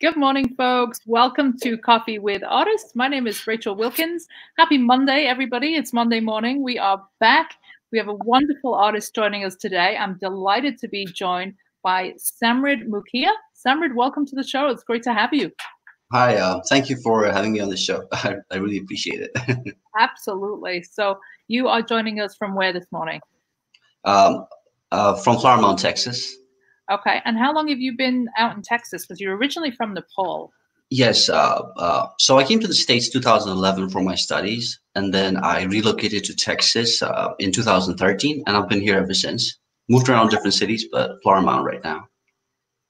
Good morning, folks. Welcome to Coffee with Artists. My name is Rachel Wilkins. Happy Monday, everybody. It's Monday morning. We are back. We have a wonderful artist joining us today. I'm delighted to be joined by Samridh Mukhiya. Samridh, welcome to the show. It's great to have you. Hi, thank you for having me on the show. I really appreciate it. Absolutely. So you are joining us from where this morning? um, from Flower Mound, Texas. Okay. And how long have you been out in Texas? Because you're originally from Nepal. Yes, so I came to the States 2011 for my studies, and then I relocated to Texas in 2013, and I've been here ever since. Moved around different cities, but Flower Mound right now.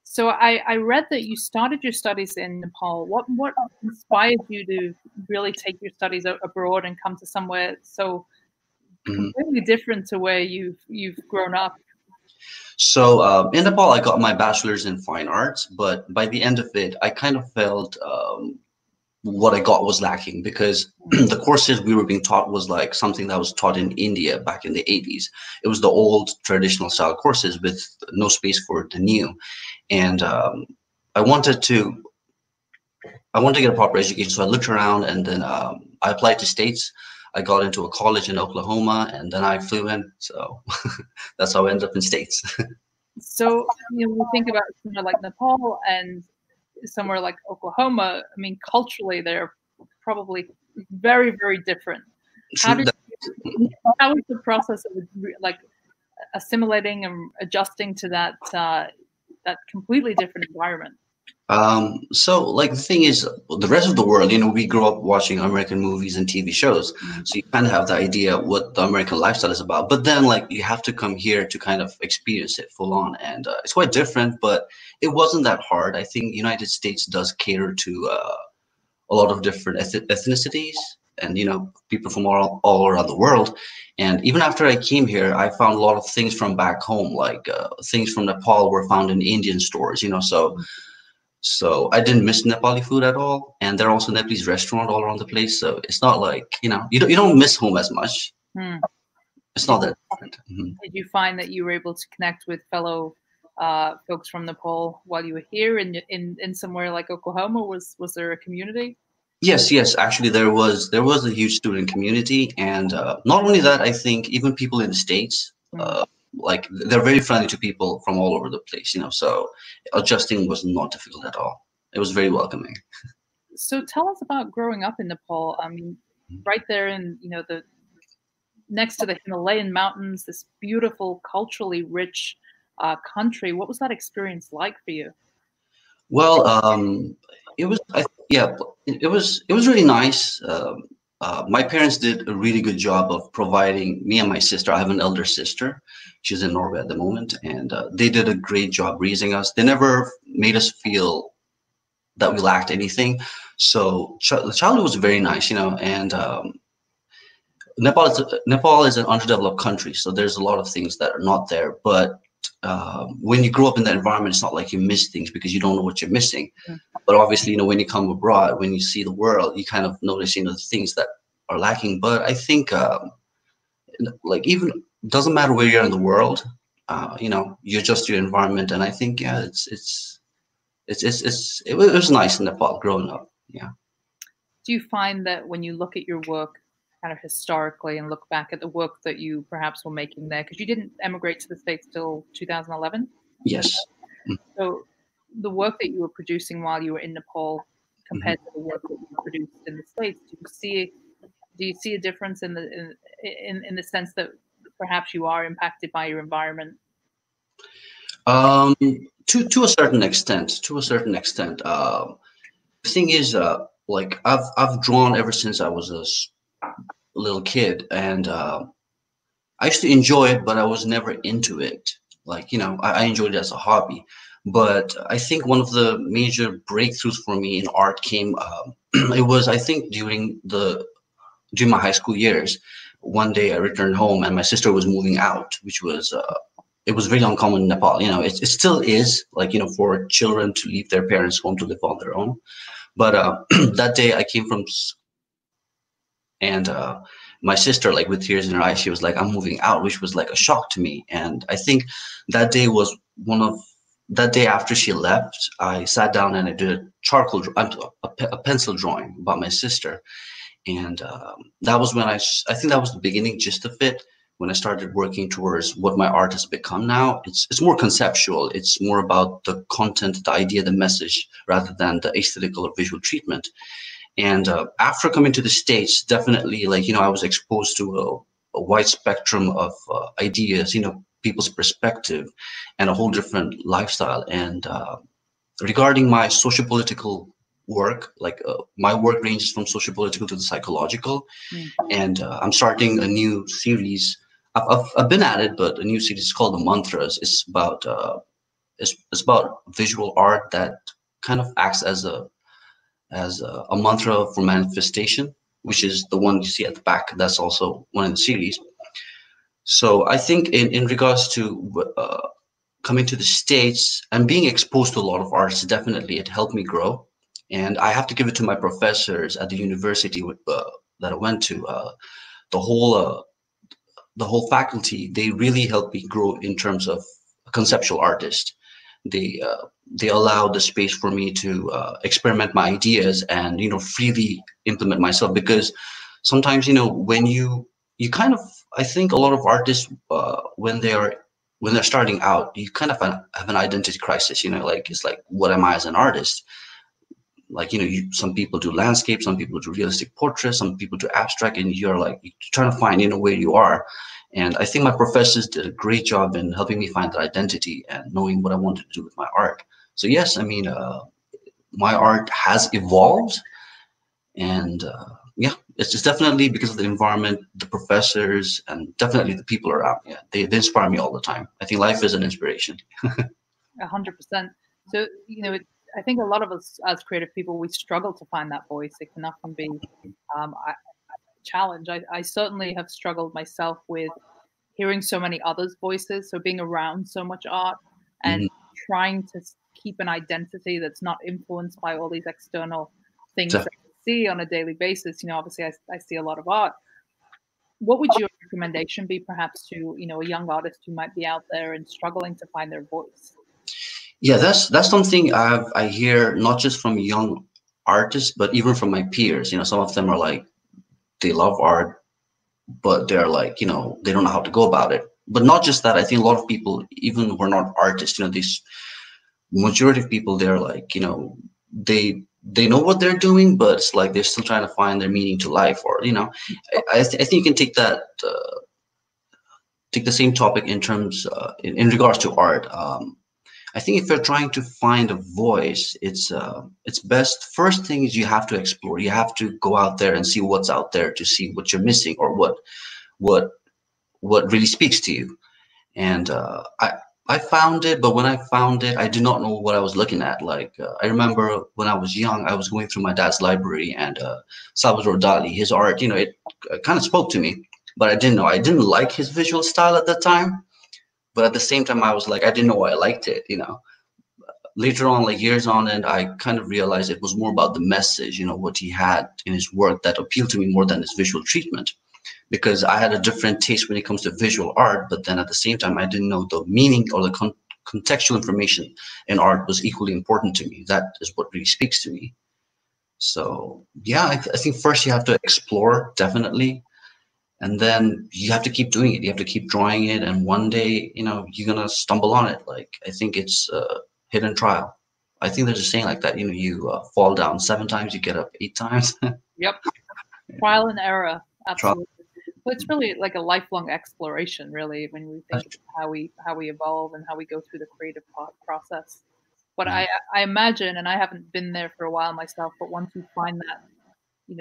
So I read that you started your studies in Nepal. What inspired you to really take your studies abroad and come to somewhere so completely different to where you've grown up? So in Nepal, I got my bachelor's in fine arts, but by the end of it, I kind of felt what I got was lacking because the courses we were being taught was like something that was taught in India back in the 80s. It was the old traditional style courses with no space for the new. And I wanted to get a proper education. So I looked around and then I applied to States. I got into a college in Oklahoma and then I flew in. So that's how I ended up in States. So, we think about somewhere like Nepal and somewhere like Oklahoma. I mean, culturally, they're probably very, very different. How was the process of like assimilating and adjusting to that completely different environment? So like the thing is, the rest of the world, we grew up watching American movies and TV shows, so you kind of have the idea what the American lifestyle is about. But then like you have to come here to kind of experience it full on, and it's quite different. But it wasn't that hard. I think United States does cater to a lot of different ethnicities, and people from all around the world. And even after I came here, I found a lot of things from back home, like things from Nepal were found in Indian stores. So I didn't miss Nepali food at all, and there are also Nepalese restaurants all around the place. So it's not like you don't miss home as much. It's not that different. Did you find that you were able to connect with fellow folks from Nepal while you were here in somewhere like Oklahoma? Was there a community? Yes. Actually, there was a huge student community, and not only that, I think even people in the States. Like they're very friendly to people from all over the place, so adjusting was not difficult at all. It was very welcoming. So tell us about growing up in Nepal. I mean, right there in, the next to the Himalayan mountains, this beautiful, culturally rich country. What was that experience like for you? Well, it was, it was really nice. My parents did a really good job of providing me and my sister. I have an elder sister. She's in Norway at the moment, and they did a great job raising us. They never made us feel that we lacked anything. So the childhood was very nice, and Nepal is an underdeveloped country, so there's a lot of things that are not there. But when you grow up in that environment, it's not like you miss things because you don't know what you're missing. But obviously, when you come abroad, when you see the world, you kind of notice, the things that are lacking. But I think, like, even doesn't matter where you're in the world, you adjust your environment, and I think, yeah, it was nice in Nepal growing up. Yeah. Do you find that when you look at your work kind of historically and look back at the work that you perhaps were making there, because you didn't emigrate to the States till 2011? Yes. So the work that you were producing while you were in Nepal compared to the work that you produced in the States, do you see a difference in the sense that perhaps you are impacted by your environment? To a certain extent. The thing is, like I've drawn ever since I was a little kid, and I used to enjoy it, but I was never into it. Like, I enjoyed it as a hobby. But I think one of the major breakthroughs for me in art came, it was, I think, during my high school years. One day I returned home and my sister was moving out, which was, it was very uncommon in Nepal. It still is, like, for children to leave their parents' home to live on their own. But that day I came from, and my sister, like with tears in her eyes, she was like, "I'm moving out," which was like a shock to me. And I think that day was one of that day after she left, I sat down and I did a a pencil drawing about my sister. And that was when I think that was the beginning gist of it. When I started working towards what my art has become now, it's more conceptual. It's more about the content, the idea, the message, rather than the aesthetical or visual treatment. And after coming to the States, definitely, like, I was exposed to a wide spectrum of ideas, people's perspective, and a whole different lifestyle. And regarding my sociopolitical work, like my work ranges from sociopolitical to the psychological. And I'm starting a new series. I've been at it, but a new series is called The Mantras. It's about visual art that kind of acts as a mantra for manifestation, which is the one you see at the back. That's also one in the series. So I think in regards to coming to the States and being exposed to a lot of arts, definitely it helped me grow. And I have to give it to my professors at the university that I went to. The whole the whole faculty, they really helped me grow in terms of a conceptual artist. They allowed the space for me to experiment my ideas and freely implement myself, because sometimes when you kind of, I think a lot of artists when they're starting out, you kind of have an identity crisis. Like, it's like, what am I as an artist? Like, some people do landscape, some people do realistic portraits, some people do abstract, and you're like, you're trying to find where you are. And I think my professors did a great job in helping me find that identity and knowing what I wanted to do with my art. So yes, I mean, my art has evolved, and yeah, it's just definitely because of the environment, the professors, and definitely the people around. Yeah, they inspire me all the time. I think life is an inspiration. 100%. So, I think a lot of us as creative people, we struggle to find that voice. It can often be a challenge. I certainly have struggled myself with hearing so many others' voices. So being around so much art and trying to keep an identity that's not influenced by all these external things that I see on a daily basis. Obviously I see a lot of art. What would your recommendation be perhaps to, a young artist who might be out there and struggling to find their voice? Yeah, that's something I hear not just from young artists, but even from my peers. Some of them are like, they love art, but they're like, they don't know how to go about it. But not just that. I think a lot of people, even who are not artists, this majority of people, they're like, they know what they're doing, but it's like they're still trying to find their meaning to life. Or I think you can take that take the same topic in terms in regards to art. I think if you're trying to find a voice, it's best. First thing is, you have to explore. You have to go out there and see what's out there, to see what you're missing, or what really speaks to you. And I found it, but when I found it, I did not know what I was looking at. Like, I remember when I was young, I was going through my dad's library, and Salvador Dali, his art, it kind of spoke to me, but I didn't know. I didn't like his visual style at that time. But at the same time, I was like, I didn't know why I liked it. Later on, like years on, and I kind of realized it was more about the message, what he had in his work that appealed to me more than his visual treatment. Because I had a different taste when it comes to visual art, but then at the same time, I didn't know the meaning or the contextual information in art was equally important to me. That is what really speaks to me. So yeah, I think first you have to explore, definitely. And then you have to keep doing it. You have to keep drawing it, and one day, you're gonna stumble on it. Like, I think it's hit and trial. I think there's a saying like that. You fall down 7 times, you get up 8 times. Yep, trial and error. Absolutely. Well, it's really like a lifelong exploration, really, when we think of how we evolve and how we go through the creative process. But I imagine, and I haven't been there for a while myself, but once you find that,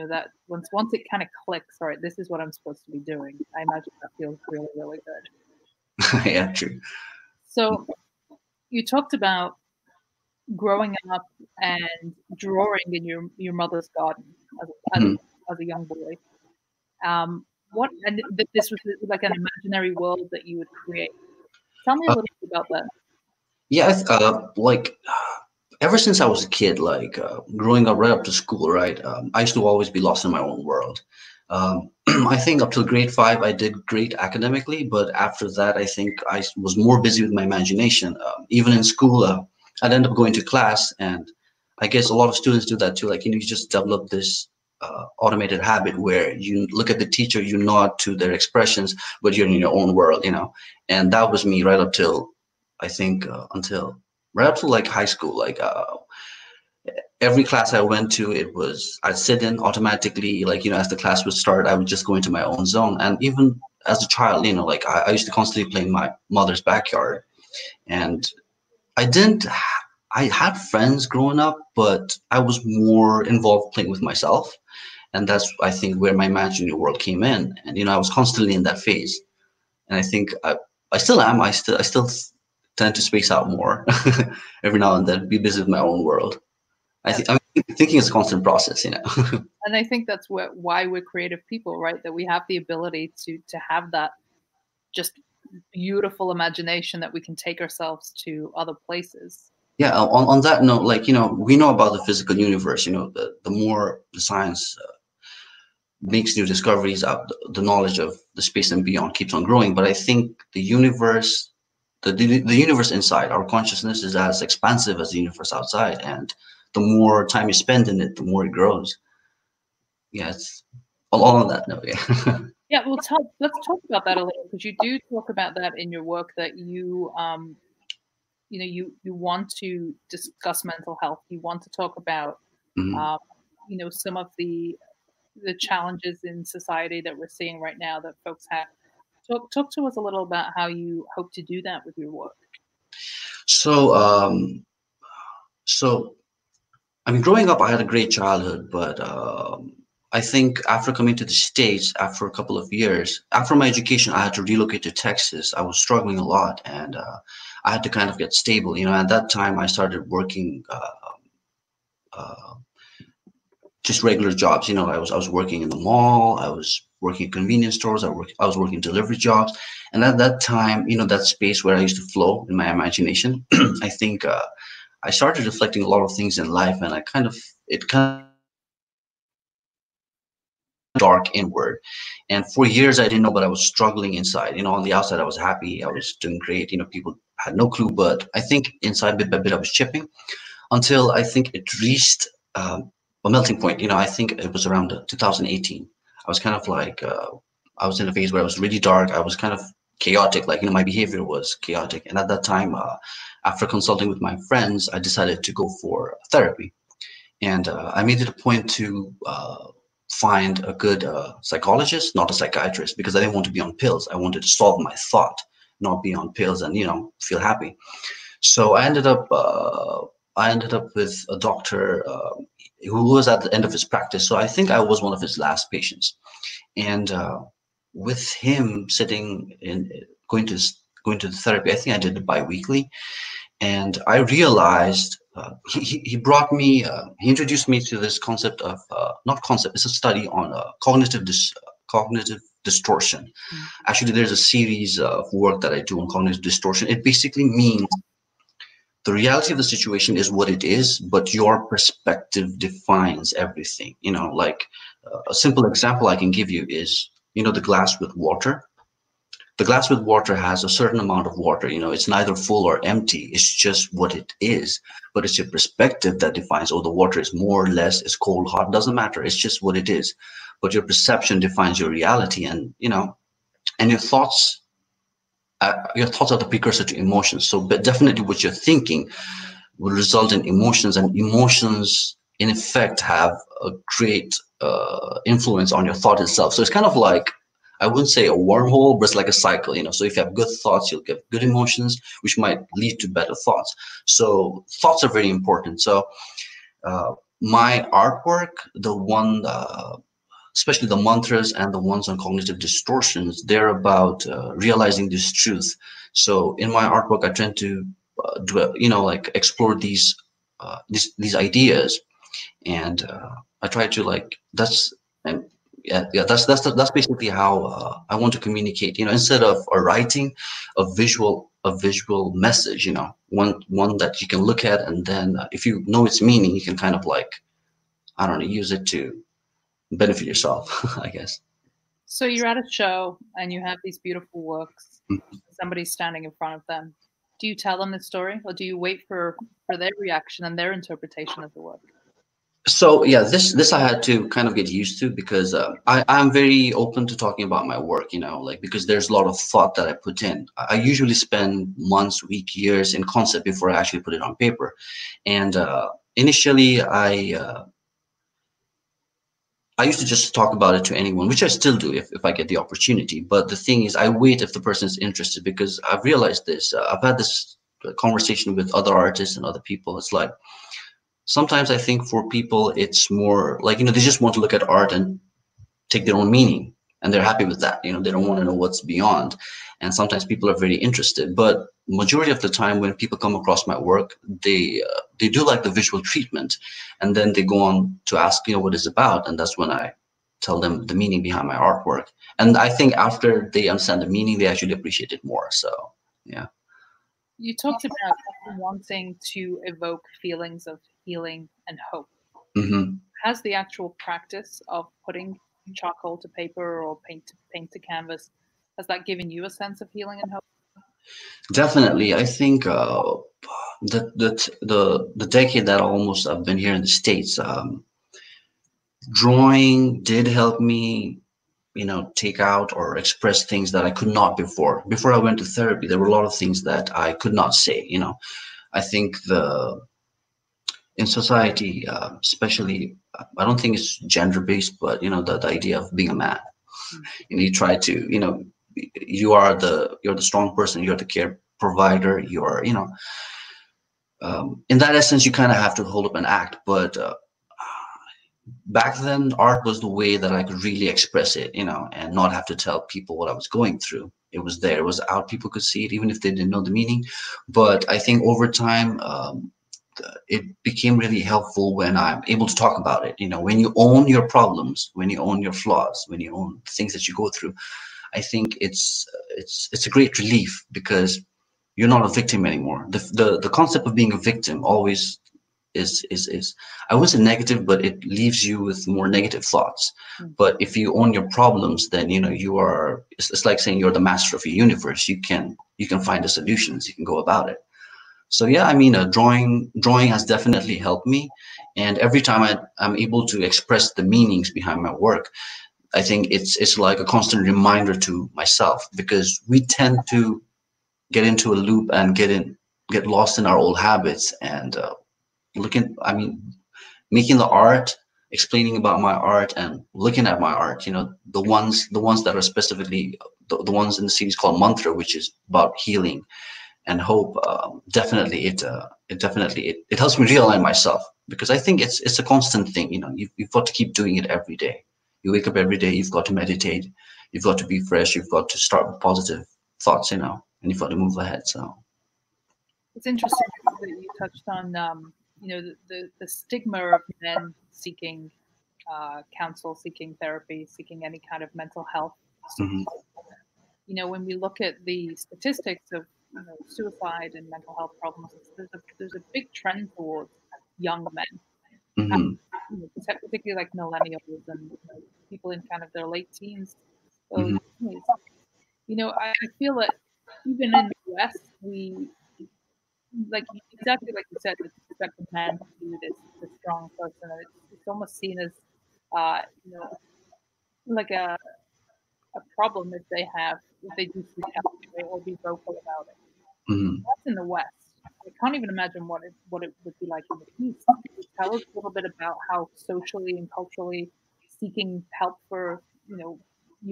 that once it kind of clicks, all right, this is what I'm supposed to be doing, I imagine that feels really, really good. Yeah, true. So you talked about growing up and drawing in your mother's garden as a young boy. This was like an imaginary world that you would create. Tell me a little bit about that. Yeah, like ever since I was a kid, like growing up right up to school, right? I used to always be lost in my own world. I think up till grade 5, I did great academically, but after that, I think I was more busy with my imagination. Even in school, I'd end up going to class, and I guess a lot of students do that too. Like, you just develop this automated habit where you look at the teacher, you nod to their expressions, but you're in your own world. And that was me right up till, I think, until right up to like high school. Like, every class I went to, I'd sit in automatically, like, as the class would start, I would just go into my own zone. And even as a child, like I used to constantly play in my mother's backyard. And I didn't, I had friends growing up, but I was more involved playing with myself. And that's, I think, where my imaginary world came in. And, I was constantly in that phase. And I think I still am. I still tend to space out more every now and then, be busy with my own world. I mean, thinking is a constant process. And I think that's why we're creative people, right? That we have the ability to have that just beautiful imagination that we can take ourselves to other places. Yeah. On that note, like, we know about the physical universe. The more the science makes new discoveries, the knowledge of the space and beyond keeps on growing. But I think the universe, the universe inside our consciousness is as expansive as the universe outside, and the more time you spend in it, the more it grows. Yeah, it's all on that note. Yeah. Yeah, well, let's talk about that a little, because you do talk about that in your work, that you want to discuss mental health. You want to talk about some of the challenges in society that we're seeing right now that folks have. Talk to us a little about how you hope to do that with your work. So I mean, growing up, I had a great childhood, but I think after coming to the States, after a couple of years, after my education, I had to relocate to Texas. I was struggling a lot, and I had to kind of get stable. At that time, I started working uh, just regular jobs. I was working in the mall. I was working in convenience stores. I was working delivery jobs, and at that time, that space where I used to flow in my imagination, I think I started reflecting a lot of things in life, and it kind of dark inward. And for years, I didn't know, but I was struggling inside. On the outside, I was happy. I was doing great. People had no clue, but I think inside, bit by bit, I was chipping until I think it reached a melting point. I think it was around 2018. I was kind of like, I was in a phase where I was really dark. I was kind of chaotic. Like, my behavior was chaotic. And at that time, after consulting with my friends, I decided to go for therapy. And I made it a point to find a good psychologist, not a psychiatrist, because I didn't want to be on pills. I wanted to solve my thought, not be on pills and feel happy. So I ended up with a doctor who was at the end of his practice. So I think I was one of his last patients, and with him sitting in going to the therapy, I think I did it bi-weekly, and I realized he brought me, he introduced me to this concept of, not concept, it's a study on cognitive distortion. Actually, there's a series of work that I do on cognitive distortion. It basically means the reality of the situation is what it is, but your perspective defines everything. Like a simple example I can give you is, the glass with water. The glass with water has a certain amount of water. It's neither full or empty. It's just what it is. But it's your perspective that defines, oh, the water is more or less, it's cold, hot, doesn't matter. It's just what it is. But your perception defines your reality, and and your thoughts. Your thoughts are the precursor to emotions. So, but definitely, what you're thinking will result in emotions, and emotions, in effect, have a great influence on your thought itself. So it's kind of like, I wouldn't say a wormhole, but it's like a cycle. So if you have good thoughts, you'll get good emotions, which might lead to better thoughts. So thoughts are very important. So my artwork, the one, especially the mantras and the ones on cognitive distortions, they're about realizing this truth. So in my artwork, I tend to like explore these ideas, and I try to like and that's basically how I want to communicate. Instead of writing a visual message, one that you can look at, and then if you know its meaning, you can kind of like, I don't know, use it to benefit yourself, I guess. So you're at a show and you have these beautiful works. Somebody's standing in front of them. Do you tell them the story, or do you wait for their reaction and their interpretation of the work? So yeah, this I had to kind of get used to because I'm very open to talking about my work, like because there's a lot of thought that I put in. I usually spend months, week, years in concept before I actually put it on paper. And initially, I used to just talk about it to anyone, which I still do if I get the opportunity. But the thing is, I wait if the person is interested because I've realized this. I've had this conversation with other artists and other people. It's like sometimes I think for people, it's more like, they just want to look at art and take their own meaning, and they're happy with that. They don't want to know what's beyond. And sometimes people are very interested, but majority of the time when people come across my work, they do like the visual treatment, and then they go on to ask, what it's about, and that's when I tell them the meaning behind my artwork. And I think after they understand the meaning, they actually appreciate it more. So yeah. You talked about wanting to evoke feelings of healing and hope. Mm-hmm. Has the actual practice of putting charcoal to paper or paint to canvas, has that given you a sense of healing and hope? Definitely. I think the decade that almost I've been here in the States, drawing did help me, take out or express things that I could not before. Before I went to therapy, there were a lot of things that I could not say. I think in society, especially, I don't think it's gender based, but the idea of being a man, you try to, you're the strong person, you're the care provider, in that essence, you kind of have to hold up and act. But back then, art was the way that I could really express it, and not have to tell people what I was going through. It was there, it was out, people could see it, even if they didn't know the meaning. But I think over time, it became really helpful when I'm able to talk about it. When you own your problems, when you own your flaws, when you own things that you go through, I think it's a great relief because you're not a victim anymore. The concept of being a victim always is I wouldn't say negative, but it leaves you with more negative thoughts. But if you own your problems, then you are. It's like saying you're the master of your universe. You can find the solutions. You can go about it. So yeah, I mean, drawing has definitely helped me, and every time I'm able to express the meanings behind my work, I think it's like a constant reminder to myself, because we tend to get into a loop and get lost in our old habits, and I mean, making the art, explaining about my art, and looking at my art, the ones that are specifically the ones in the series called mantra, which is about healing and hope. Definitely it helps me realign myself, because I think it's a constant thing. You've got to keep doing it every day. You wake up every day, you've got to meditate, you've got to be fresh, you've got to start with positive thoughts, and you've got to move ahead. So It's interesting that you touched on, the stigma of men seeking counsel, seeking therapy, seeking any kind of mental health mhm, support. When we look at the statistics of suicide and mental health problems, there's a big trend towards young men, mhm, particularly like millennials and people in kind of their late teens, early mhm, 20s. I feel that even in the West, we like exactly like you said, it's expect a man to be this strong person, and it's almost seen as uh, you know like a problem if they do speak out, right, or be vocal about it. mhm. That's in the West. I can't even imagine what it would be like in the East. Can you tell us a little bit about how socially and culturally seeking help for your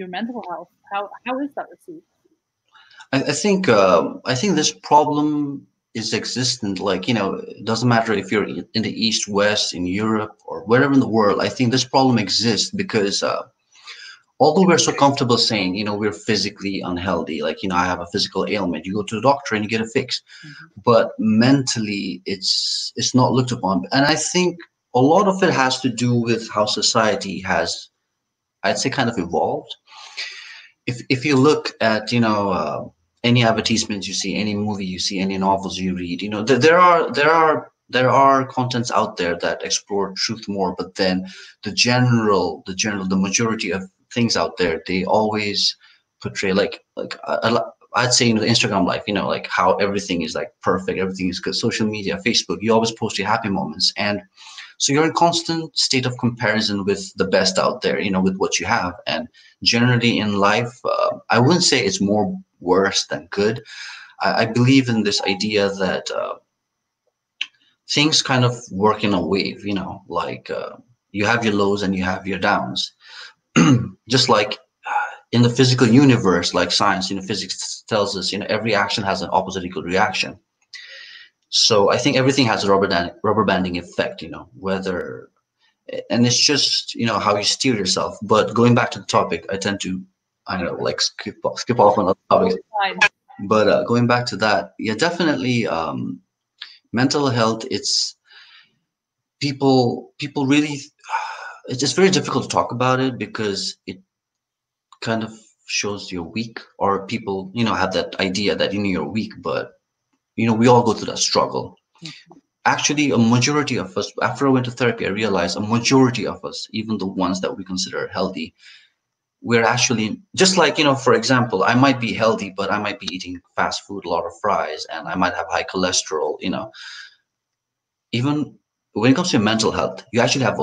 mental health, how is that received? I think this problem is existent. Like, it doesn't matter if you're in the East, West, in Europe, or wherever in the world. I think this problem exists because although we're so comfortable saying, we're physically unhealthy, like, I have a physical ailment, you go to the doctor and you get it fixed. But mentally, it's not looked upon. And I think a lot of it has to do with how society has, I'd say, kind of evolved. If you look at any advertisements you see, any movie you see, any novels you read, there are there are contents out there that explore truth more, but then the majority of things out there, they always portray I'd say, the Instagram life, like how everything is like perfect, everything is good. Social media, Facebook, you always post your happy moments, and so you're in constant state of comparison with the best out there, with what you have. And generally in life, I wouldn't say it's more worse than good. I believe in this idea that things kind of work in a wave, like you have your lows and you have your downs. Just like in the physical universe, like science, physics tells us, every action has an opposite equal reaction. So I think everything has a rubber banding effect, whether, and it's just, how you steer yourself. But going back to the topic, I tend to, I don't know, like skip off on other topics. But going back to that, yeah, definitely, mental health, it's people really, it's just very difficult to talk about it because it kind of shows you're weak, or people, have that idea that, you're weak, but, we all go through that struggle. Actually, a majority of us, after I went to therapy, I realized a majority of us, even the ones that we consider healthy, we're actually just like, for example, I might be healthy, but I might be eating fast food, a lot of fries, and I might have high cholesterol, even when it comes to mental health, you actually have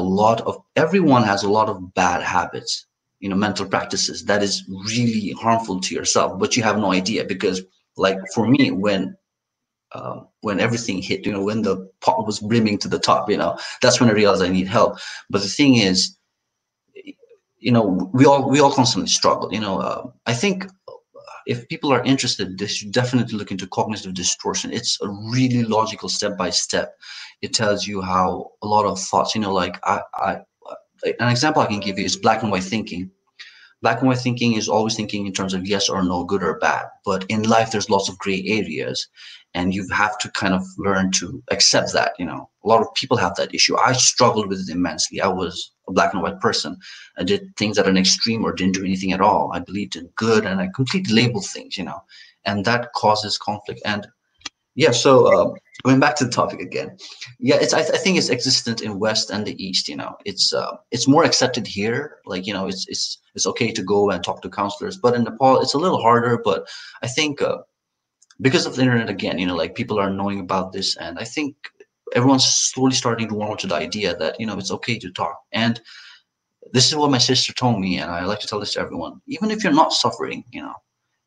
everyone has a lot of bad habits, mental practices that is really harmful to yourself, but you have no idea because, like for me, when everything hit, when the pot was brimming to the top, that's when I realized I need help. But the thing is, we all constantly struggle. I think if people are interested, they should definitely look into cognitive distortion. It's a really logical step by step. It tells you how a lot of thoughts, like an example I can give you is black and white thinking. Black and white thinking is always thinking in terms of yes or no, good or bad. But in life, there's lots of gray areas, and you have to kind of learn to accept that. A lot of people have that issue. I struggled with it immensely. I was a black and white person. I did things at an extreme or didn't do anything at all. I believed in good, and I completely labeled things, and that causes conflict. And yeah, so going back to the topic again, yeah, I think it's existent in West and the East. It's more accepted here. Like, it's okay to go and talk to counselors, but in Nepal it's a little harder. But I think because of the internet again, like people are knowing about this, and I think everyone's slowly starting to warm up to the idea that it's okay to talk. And this is what my sister told me, and I like to tell this to everyone. Even if you're not suffering,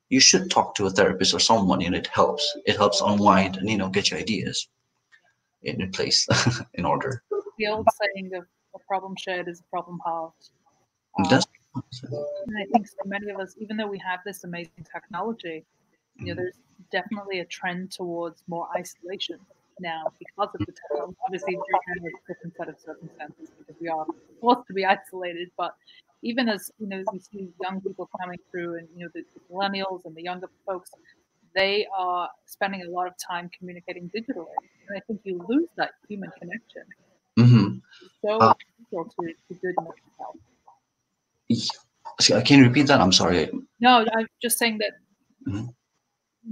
you should talk to a therapist or someone. It helps. It helps unwind and get your ideas in place in order. The old saying of a problem shared is a problem halved. That's And I think so many of us, even though we have this amazing technology, there's definitely a trend towards more isolation now because of the technology. Obviously, due to a different set of circumstances, because we are forced to be isolated. But even as we see young people coming through, and the millennials and the younger folks, they are spending a lot of time communicating digitally, and I think you lose that human connection. mm-hmm. So crucial to good mental health. Can you repeat that? I'm sorry. No, I'm just saying that Mm-hmm.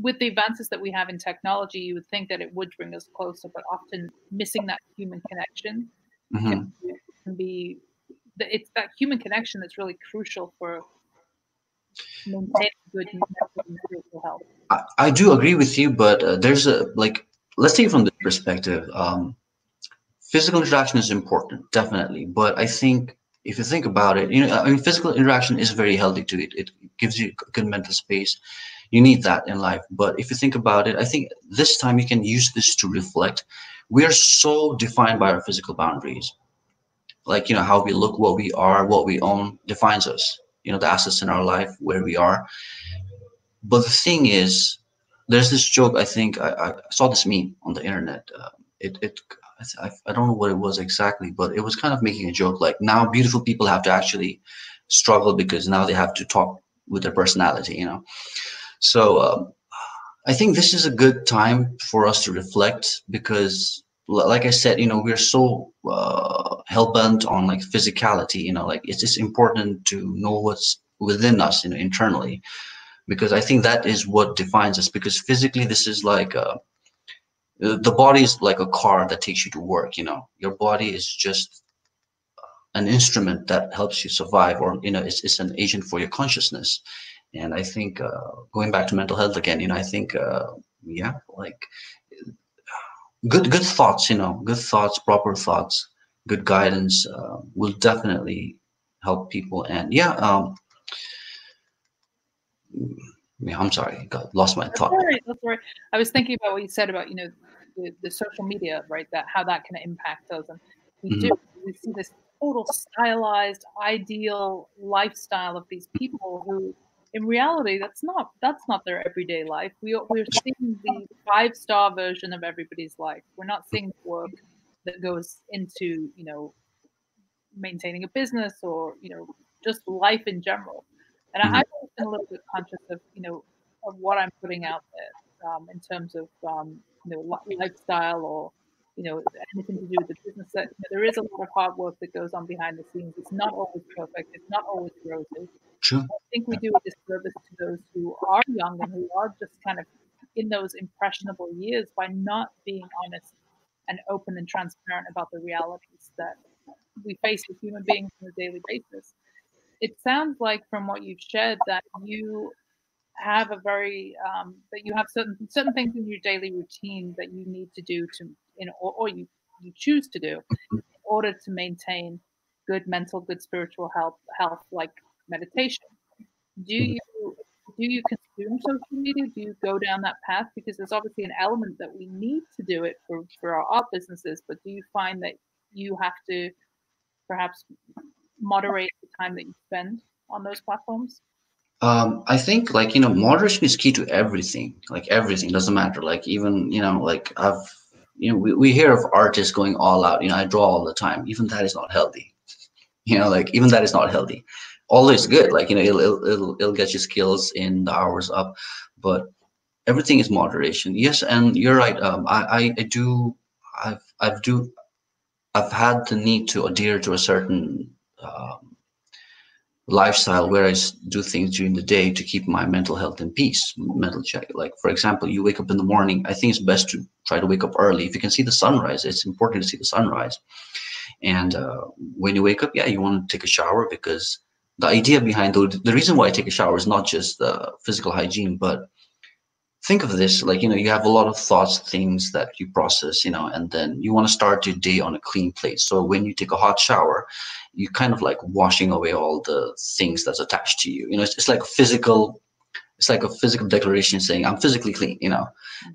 with the advances that we have in technology, you would think that it would bring us closer, but often missing that human connection Mm-hmm. can be. It's that human connection that's really crucial for maintaining good mental and spiritual health. I do agree with you, but there's let's take it from this perspective. Physical interaction is important, definitely, but I think if you think about it, I mean, physical interaction is very healthy to it. It gives you good mental space. You need that in life. But if you think about it, I think this time you can use this to reflect. We are so defined by our physical boundaries. Like, how we look, what we are, what we own defines us. The assets in our life, where we are. But the thing is, there's this joke. I think I saw this meme on the internet. I don't know what it was exactly, but it was kind of making a joke. Like, now beautiful people have to actually struggle because now they have to talk with their personality. So I think this is a good time for us to reflect because, like I said, we're so hell bent on like physicality. Like it's just important to know what's within us, internally, because I think that is what defines us. Because physically, this is like The body is like a car that takes you to work. Your body is just an instrument that helps you survive, or it's an agent for your consciousness. And I think, going back to mental health again, I think, yeah, like good thoughts, good thoughts, proper thoughts, good guidance, will definitely help people. And yeah, yeah, I'm sorry, lost my That's thought. all right. That's all right. I was thinking about what you said about, the social media, right? That how that can impact us, and we do. Mhm. We see this total stylized, ideal lifestyle of these people who, in reality, that's not their everyday life. We're seeing the 5-star version of everybody's life. We're not seeing the work that goes into, maintaining a business, or just life in general. And Mhm. I've always been a little bit conscious of of what I'm putting out there, in terms of lifestyle, or anything to do with the business. That there is a lot of hard work that goes on behind the scenes. It's not always perfect. It's not always rosy. True. I think we do a disservice to those who are young and who are just kind of in those impressionable years by not being honest and open and transparent about the realities that we face as human beings on a daily basis. It sounds like from what you've shared that you have that you have certain things in your daily routine that you need to do to or you choose to do in order to maintain good mental, good spiritual health, like meditation. Do Mhm. you consume social media? Do you go down that path? Because there's obviously an element that we need to do it for our art businesses, but do you find that you have to perhaps moderate the time that you spend on those platforms? I think, like, moderation is key to everything. Like, everything doesn't matter. Like, even, like, we hear of artists going all out. I draw all the time. Even that is not healthy. Like, even that is not healthy. Although it's good, like, it'll get your skills in, the hours up, but everything is moderation. Yes, and you're right. I do. I've had the need to adhere to a certain lifestyle where do things during the day to keep my mental health in peace, mental check. Like, for example, you wake up in the morning. I think it's best to try to wake up early. If you can see the sunrise, it's important to see the sunrise. And when you wake up, yeah, you want to take a shower, because the idea behind the reason why I take a shower is not just the physical hygiene, but think of this like, you have a lot of thoughts, things that you process, and then you want to start your day on a clean plate. So when you take a hot shower, you kind of like washing away all the things that's attached to you. It's like a physical declaration saying I'm physically clean.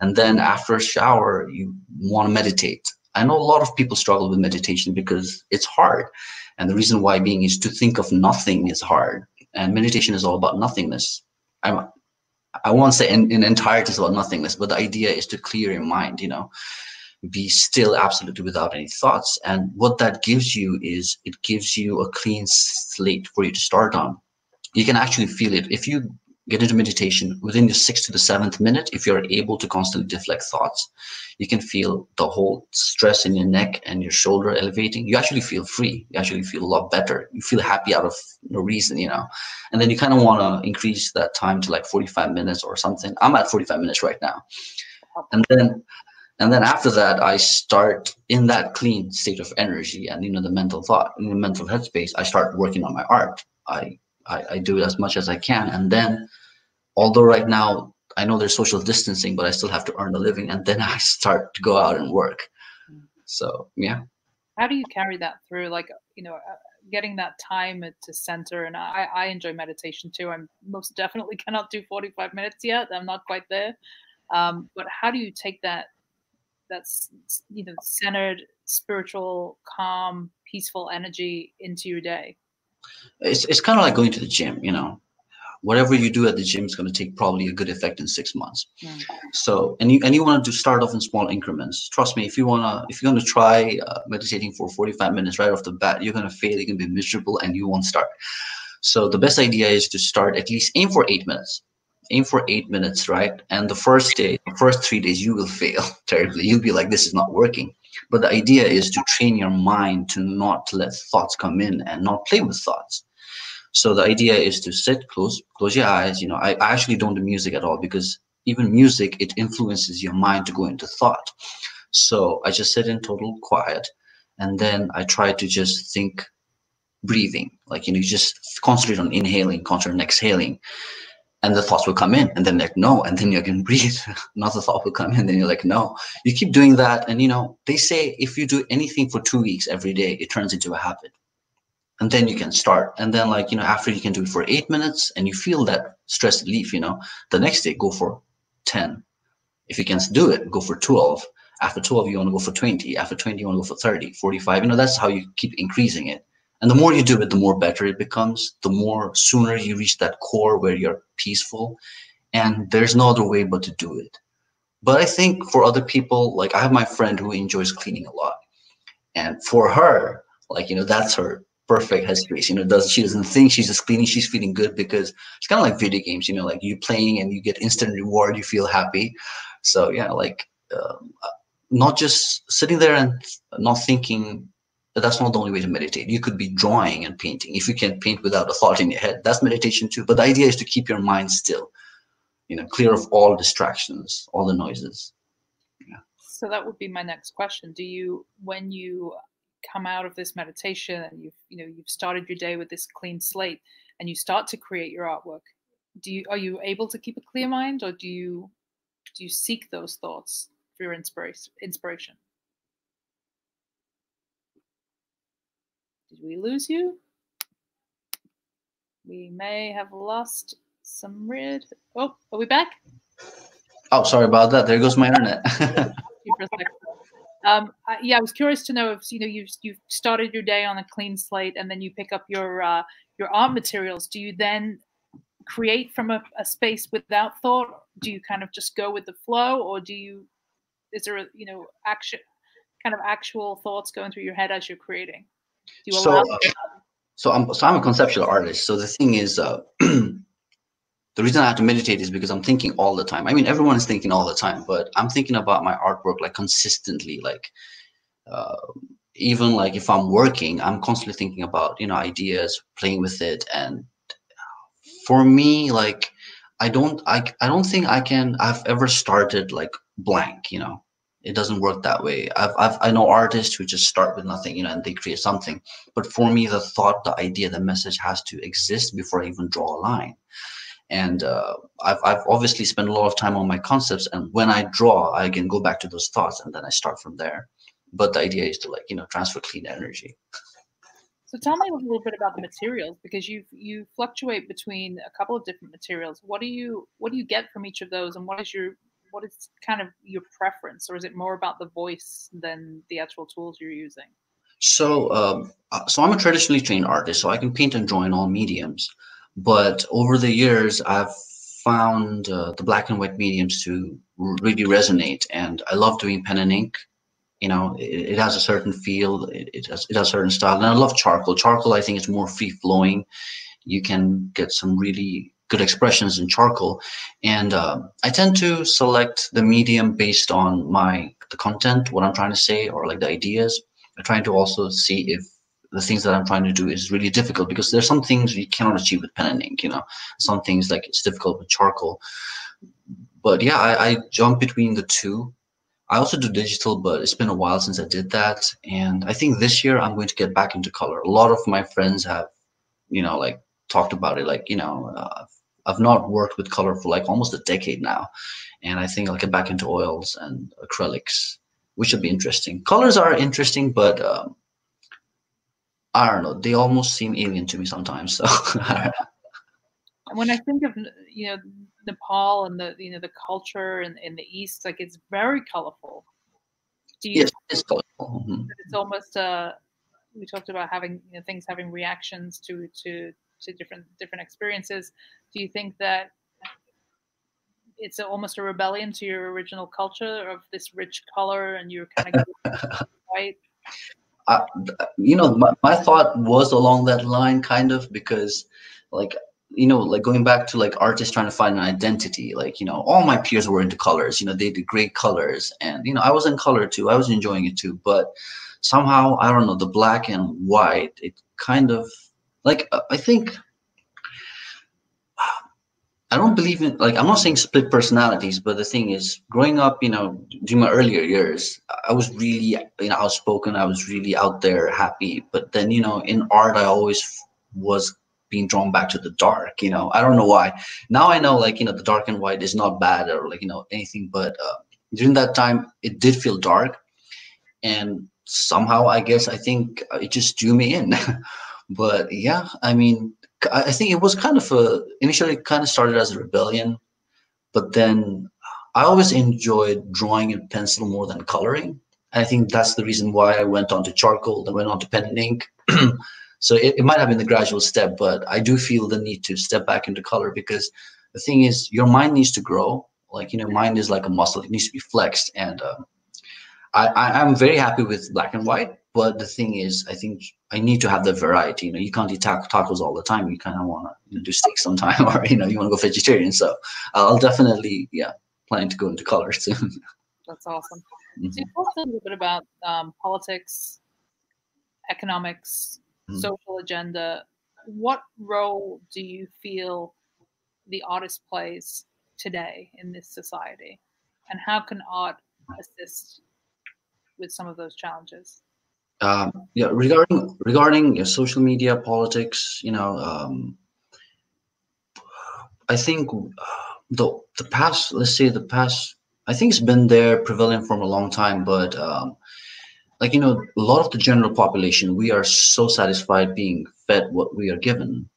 And then after a shower, you want to meditate. I know a lot of people struggle with meditation because it's hard, and the reason why being is to think of nothing is hard, and meditation is all about nothingness. I won't say in entirety it's about nothingness, but the idea is to clear your mind, be still absolutely without any thoughts. And what that gives you is it gives you a clean slate for you to start on. You can actually feel it. If you get into meditation within the 6th to the 7th minute, if you're able to constantly deflect thoughts, you can feel the whole stress in your neck and your shoulder elevating. You actually feel free. You actually feel a lot better. You feel happy out of no reason, and then you kind of want to increase that time to like 45 minutes or something. I'm at 45 minutes right now. And then after that, I start in that clean state of energy and, the mental thought, in the mental headspace. I start working on my art. I do as much as I can. And then, although right now I know there's social distancing, but I still have to earn a living. And then I start to go out and work. So, yeah. How do you carry that through? Like, getting that time to center. And I enjoy meditation too. I'm most definitely cannot do 45 minutes yet. I'm not quite there. But how do you take that's centered, spiritual, calm, peaceful energy into your day? It's kind of like going to the gym. Whatever you do at the gym is going to take probably a good effect in 6 months. Mm. So, and you want to start off in small increments. Trust me, if you're going to try meditating for 45 minutes right off the bat, you're going to fail. You're going to be miserable, and you won't start. So the best idea is to start, at least aim for 8 minutes. Aim for 8 minutes, right? And the first 3 days, you will fail terribly. You'll be like, this is not working. But the idea is to train your mind to not let thoughts come in and not play with thoughts. So the idea is to sit, close your eyes. I actually don't do music at all, because even music, it influences your mind to go into thought. So I just sit in total quiet, and then I try to just think breathing, like, you just concentrate on inhaling, concentrate on exhaling, and the thoughts will come in, and then like no, and then you can breathe. Another thought will come in, then you're like no. You keep doing that, and they say if you do anything for 2 weeks every day, it turns into a habit, and then you can start. And then like after you can do it for 8 minutes, and you feel that stress relief, the next day go for 10. If you can do it, go for 12. After 12, you want to go for 20. After 20, you want to go for 30, 45. That's how you keep increasing it. And the more you do it, the more better it becomes, the more sooner you reach that core where you're peaceful. And there's no other way but to do it. But I think for other people, like I have my friend who enjoys cleaning a lot. And for her, like, that's her perfect headspace. She doesn't think she's just cleaning, she's feeling good, because it's kind of like video games, like you playing and you get instant reward, you feel happy. So yeah, like not just sitting there and not thinking. That's not the only way to meditate. You could be drawing and painting. If you can paint without a thought in your head, that's meditation too. But the idea is to keep your mind still, clear of all distractions, all the noises. Yeah. So that would be my next question. Do you, when you come out of this meditation and you've started your day with this clean slate and you start to create your artwork, are you able to keep a clear mind, or do you seek those thoughts for your inspiration? Did we lose you? We may have lost Samridh. Oh, are we back? Oh, sorry about that. There goes my internet. Yeah, I was curious to know if you've started your day on a clean slate, and then you pick up your art materials. Do you then create from a space without thought? Do you kind of just go with the flow, or is there actual thoughts going through your head as you're creating? Do you allow? So I'm a conceptual artist. So the thing is, the reason I have to meditate is because I'm thinking all the time. I mean, everyone is thinking all the time, but I'm thinking about my artwork like consistently. Like even like if I'm working, I'm constantly thinking about ideas, playing with it. And for me, like I don't think I've ever started like blank. It doesn't work that way. I know artists who just start with nothing, and they create something. But for me, the thought, the idea, the message has to exist before I even draw a line. And I've obviously spent a lot of time on my concepts, and when I draw, I can go back to those thoughts, and then I start from there. But the idea is to transfer clean energy. So tell me a little bit about the materials, because you fluctuate between a couple of different materials. What do you get from each of those, and what is kind of your preference, or is it more about the voice than the actual tools you're using? So I'm a traditionally trained artist, so I can paint and draw in all mediums. But over the years, I've found the black and white mediums to really resonate, and I love doing pen and ink. It has a certain feel, it has a certain style, and I love charcoal. Charcoal, I think, is more free flowing. You can get some really good expressions in charcoal, and I tend to select the medium based on the content, what I'm trying to say, or like the ideas. I'm trying to also see if the things that I'm trying to do is really difficult, because there's some things you cannot achieve with pen and ink. Some things like it's difficult with charcoal. But yeah, I jump between the two. I also do digital, but it's been a while since I did that. And I think this year I'm going to get back into color. A lot of my friends have, like talked about it. Like, I've not worked with color for like almost a decade now. And I think I'll get back into oils and acrylics, which would be interesting. Colors are interesting, but I don't know. They almost seem alien to me sometimes. So. And when I think of Nepal and the culture in the East, like it's very colorful. Yes, it's colorful. Mm-hmm. It's almost we talked about having things having reactions to different experiences. Do you think that it's almost a rebellion to your original culture of this rich color, and you're kind of white? My thought was along that line, kind of, because like like going back to like artists trying to find an identity, like all my peers were into colors, they did great colors, and I was in color too, I was enjoying it too, but somehow, I don't know, the black and white, it kind of like I think I don't believe in, like, I'm not saying split personalities, but the thing is, growing up, during my earlier years, I was really, outspoken. I was really out there, happy. But then, in art, I always was being drawn back to the dark. I don't know why. Now I know, like, the dark and white is not bad or like, anything. But during that time, it did feel dark, and somehow, I think it just drew me in. But yeah, I mean, I think it was kind of initially kind of started as a rebellion, but then I always enjoyed drawing in pencil more than coloring. And I think that's the reason why I went on to charcoal, then went on to pen and ink. So it might have been the gradual step, but I do feel the need to step back into color, because the thing is, your mind needs to grow. Like, mind is like a muscle; it needs to be flexed. And I'm very happy with black and white, but the thing is, I think I need to have the variety. You can't eat tacos all the time. You kind of want to do steak sometime, or you want to go vegetarian. So I'll definitely, yeah, planning to go into color soon. That's awesome. Mhm. So you talked a little bit about politics, economics, social agenda. What role do you feel the artist plays today in this society, and how can art assist with some of those challenges? Yeah, regarding social media, politics, I think the past, let's say the past, I think it's been there prevalent for a long time, but like, a lot of the general population, we are so satisfied being fed what we are given.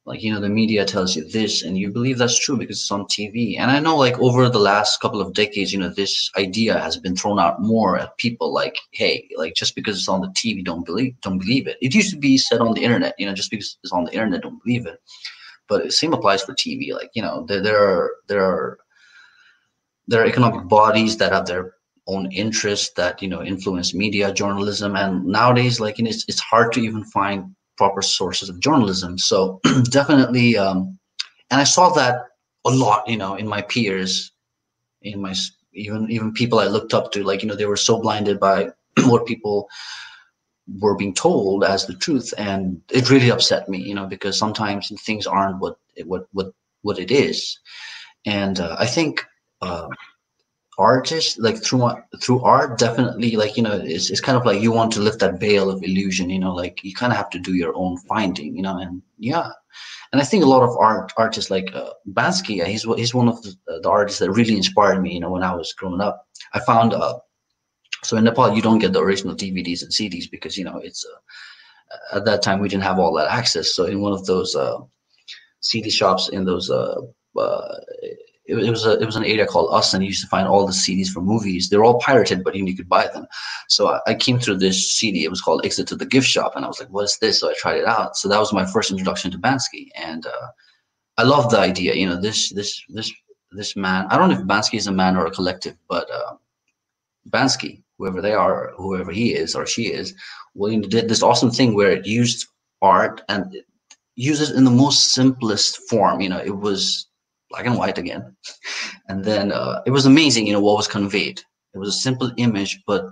Like, the media tells you this, and you believe that's true because it's on TV. And I know, like, over the last couple of decades, this idea has been thrown out more at people, like, hey, like, just because it's on the TV, don't believe it. It used to be said on the internet, just because it's on the internet, don't believe it. But the same applies for TV. Like, there are economic bodies that have their own interests that influence media journalism, and nowadays, like, it's hard to even find proper sources of journalism. So definitely, and I saw that a lot, in my peers, in my even people I looked up to, like, they were so blinded by what people were being told as the truth, and it really upset me, because sometimes things aren't what it is. And I think artists, like, through art, definitely, like, it's kind of like you want to lift that veil of illusion, like, you kind of have to do your own finding, and yeah. And I think a lot of artists, like Bansky, he's one of the artists that really inspired me, when I was growing up. I found so in Nepal, you don't get the original DVDs and CDs, because it's at that time we didn't have all that access. So in one of those CD shops, in those it was an area called Us, and you used to find all the CDs for movies. They're all pirated, but you could buy them. So I came through this CD. It was called Exit to the Gift Shop, and I was like, "What is this?" So I tried it out. So that was my first introduction to Bansky, and I love the idea. This man. I don't know if Bansky is a man or a collective, but Bansky, whoever they are, whoever he is or she is, well, did this awesome thing where it used art and it used it in the most simplest form. It was black and white again, and then it was amazing. What was conveyed. It was a simple image, but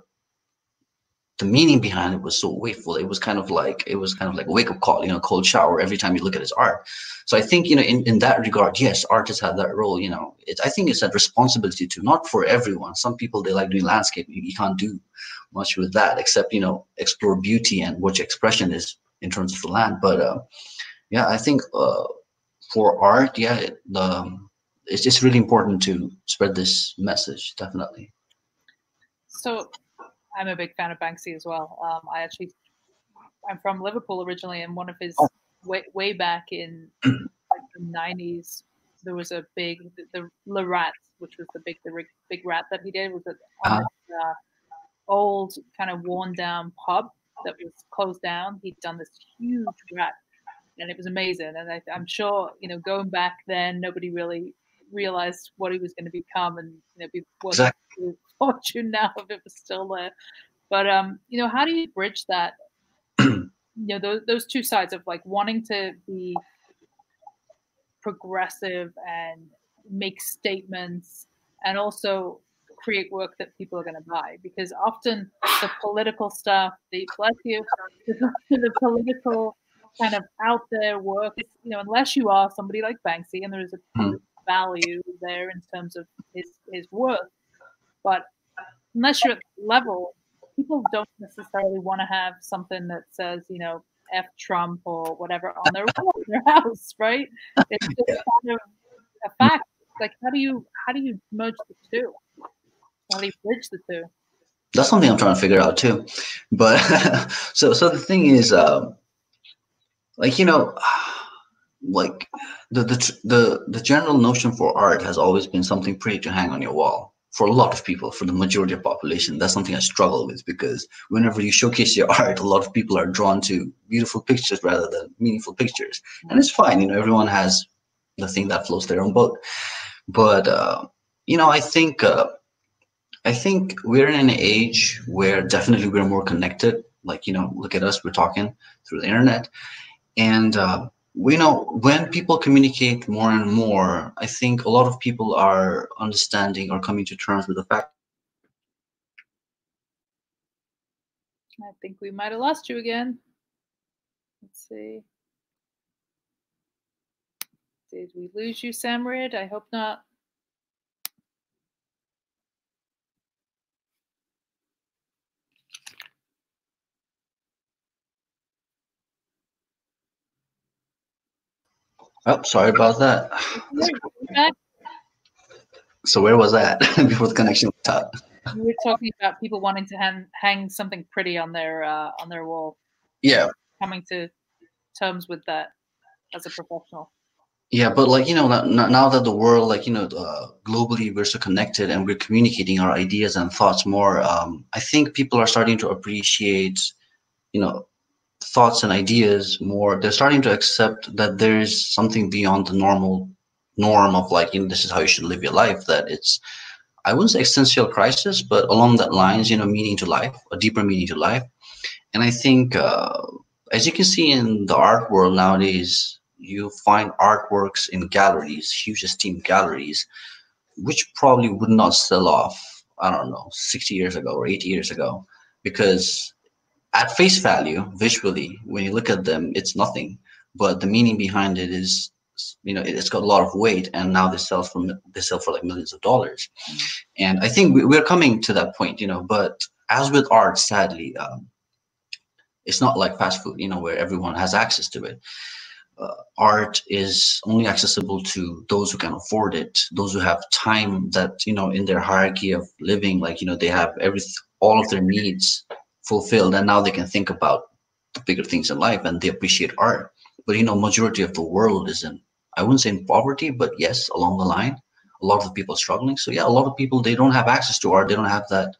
the meaning behind it was so wakeful. It was kind of like a wake up call, cold shower every time you look at his art. So I think, in that regard, yes, artists have that role. I think it's that responsibility to, not for everyone. Some people, they like doing landscape. You can't do much with that except, explore beauty and what your expression is in terms of the land. But yeah, I think for art, yeah, it's just really important to spread this message, definitely. So I'm a big fan of Banksy as well. I'm from Liverpool originally, and one of his way back in like the 90s, there was a big the Le Rat, which was the big rat that he did, was on Uh, this old kind of worn down pub that was closed down. He'd done this huge rat, and it was amazing. And I'm sure, going back then, nobody really realized what he was going to become, and be worth exactly. a fortune now if it was still there. But how do you bridge that? Those two sides of like wanting to be progressive and make statements, and also create work that people are going to buy, because often the political stuff, the bless you, the political kind of out there work, unless you are somebody like Banksy, and there is a value there in terms of his work. But unless you're at the level, people don't necessarily want to have something that says, F Trump or whatever on their wall in their house, right? It's just kind of a fact. Like, how do you merge the two? How do you bridge the two? That's something I'm trying to figure out too. But so the thing is, like like the general notion for art has always been something pretty to hang on your wall. For a lot of people, for the majority of population, that's something I struggle with, because whenever you showcase your art, a lot of people are drawn to beautiful pictures rather than meaningful pictures, and it's fine. Everyone has the thing that floats their own boat. But I think we're in an age where definitely we're more connected. Like, look at us, we're talking through the internet. And we know when people communicate more and more, I think a lot of people are understanding or coming to terms with the fact. I think we might have lost you again. Let's see. Did we lose you, Samridh? I hope not. Oh, sorry about that. So where was that before the connection was cut? We were talking about people wanting to hang something pretty on their wall. Yeah. Coming to terms with that as a professional. Yeah, but like, now that the world, like, globally we're so connected and we're communicating our ideas and thoughts more, I think people are starting to appreciate, thoughts and ideas more. They're starting to accept that there is something beyond the norm of, like, this is how you should live your life. That it's, I wouldn't say existential crisis, but along that lines, meaning to life, a deeper meaning to life. And I think, as you can see in the art world nowadays, you find artworks in galleries, huge esteemed galleries, which probably would not sell off, I don't know, 60 years ago or 80 years ago, because at face value, visually, when you look at them, it's nothing. But the meaning behind it is, it's got a lot of weight, and now they sell for like millions of dollars. And I think we're coming to that point, But as with art, sadly, it's not like fast food, where everyone has access to it. Art is only accessible to those who can afford it, those who have time, that in their hierarchy of living, like, they have all of their needs fulfilled, and now they can think about the bigger things in life, and they appreciate art. But majority of the world is in, I wouldn't say in poverty, but yes, along the line, a lot of the people are struggling. So yeah, a lot of people, they don't have access to art. They don't have that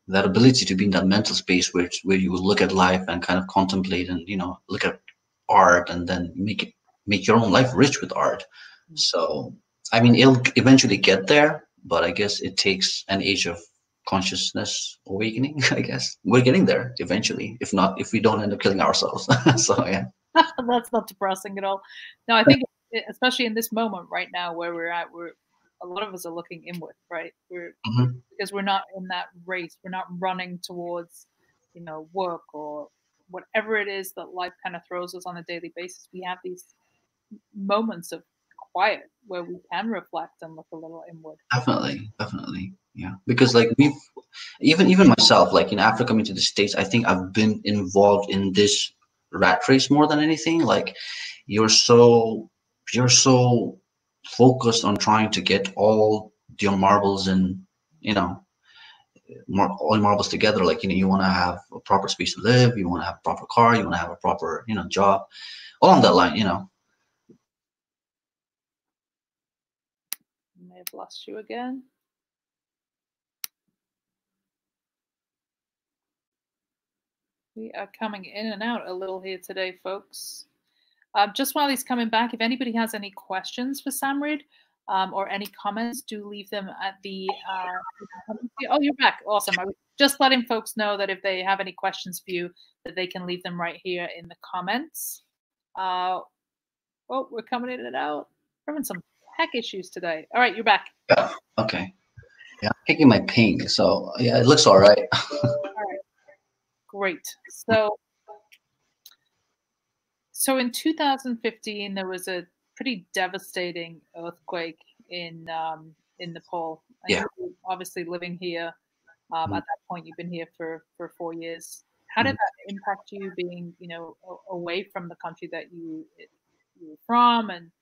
ability to be in that mental space where you will look at life and kind of contemplate, and look at art, and then make your own life rich with art. So I mean, it'll eventually get there, but I guess it takes an age of consciousness awakening. I guess we're getting there eventually, if we don't end up killing ourselves. So yeah. That's not depressing at all. No, I think especially in this moment right now where we're at, a lot of us are looking inward, right? Because we're not in that race. We're not running towards, work or whatever it is that life kind of throws us on a daily basis. We have these moments of quiet where we can reflect and look a little inward. Definitely, yeah. Because like even myself, like, after coming to the States, I think I've been involved in this rat race more than anything. Like, you're so focused on trying to get all your marbles and all marbles together. Like, you want to have a proper space to live, you want to have a proper car, you want to have a proper job, along that line. I may have lost you again. We are coming in and out a little here today, folks. Just while he's coming back, if anybody has any questions for Samridh or any comments, do leave them at the. Oh, you're back! Awesome. I was just letting folks know that if they have any questions for you, that they can leave them right here in the comments. Oh, we're coming in and out. We're having some tech issues today. All right, you're back. Yeah. Okay. Yeah, I'm taking my ping, so yeah, it looks all right. All right. Great. So So in 2015, there was a pretty devastating earthquake in Nepal, and Yeah. you were obviously living here. Mhm. At that point, you've been here for 4 years. How did Mhm. that impact you being, away from the country that you were from? And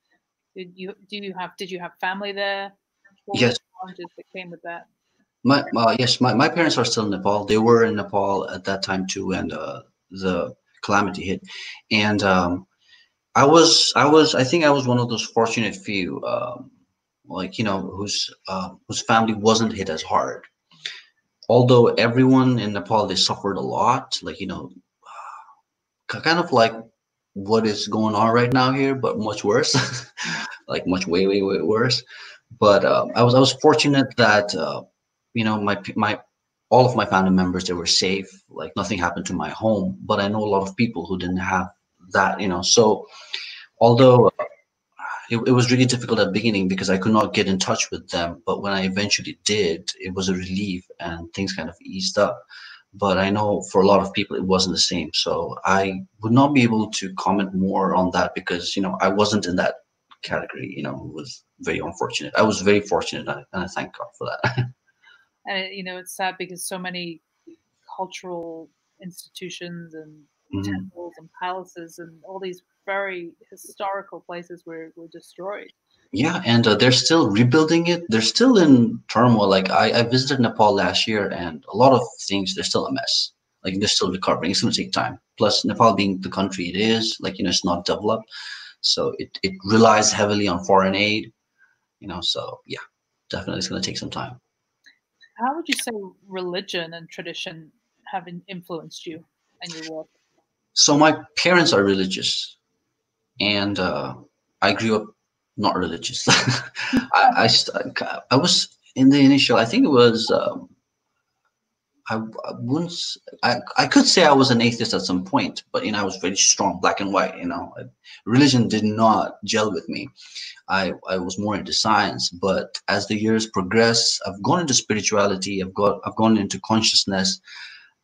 did you have family there? What were the Yes. challenges that came with that? My parents are still in Nepal. They were in Nepal at that time too, and the calamity hit. And I think I was one of those fortunate few, like whose family wasn't hit as hard. Although everyone in Nepal, they suffered a lot, like kind of like what is going on right now here, but much worse, like much way worse. But I was fortunate that my all of my family members, they were safe, like nothing happened to my home. But I know a lot of people who didn't have that, so although it was really difficult at the beginning because I could not get in touch with them, but when I eventually did, it was a relief and things kind of eased up. But I know for a lot of people it wasn't the same, so I would not be able to comment more on that because I wasn't in that category. It was very unfortunate. I was very fortunate, and I thank God for that. And it's sad because so many cultural institutions and Mhm. temples and palaces and all these very historical places were destroyed. Yeah, and they're still rebuilding it. They're still in turmoil. Like I visited Nepal last year, and a lot of things, they're still a mess. Like they're still recovering. It's going to take time. Plus, Nepal being the country it is, like it's not developed, so it relies heavily on foreign aid. So yeah, definitely it's going to take some time. How would you say religion and tradition have influenced you and your work? So my parents are religious, and I grew up not religious. I was in the initial. I think it was. I wouldn't. I could say I was an atheist at some point, but I was very strong, black and white. Religion did not gel with me. I was more into science, but as the years progress, I've gone into spirituality. I've gone into consciousness,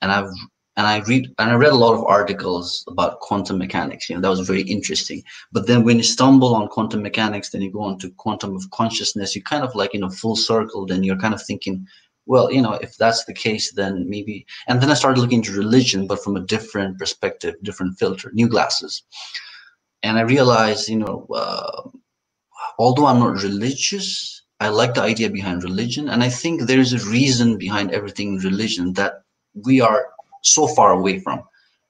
and I read a lot of articles about quantum mechanics. That was very interesting. But then when you stumble on quantum mechanics, then you go into quantum of consciousness. You kind of like full circle. Then you're kind of thinking, well, if that's the case, then maybe. And then I started looking into religion, but from a different perspective, different filter, new glasses. And I realized, although I'm not religious, I like the idea behind religion, and I think there is a reason behind everything in religion that we are so far away from.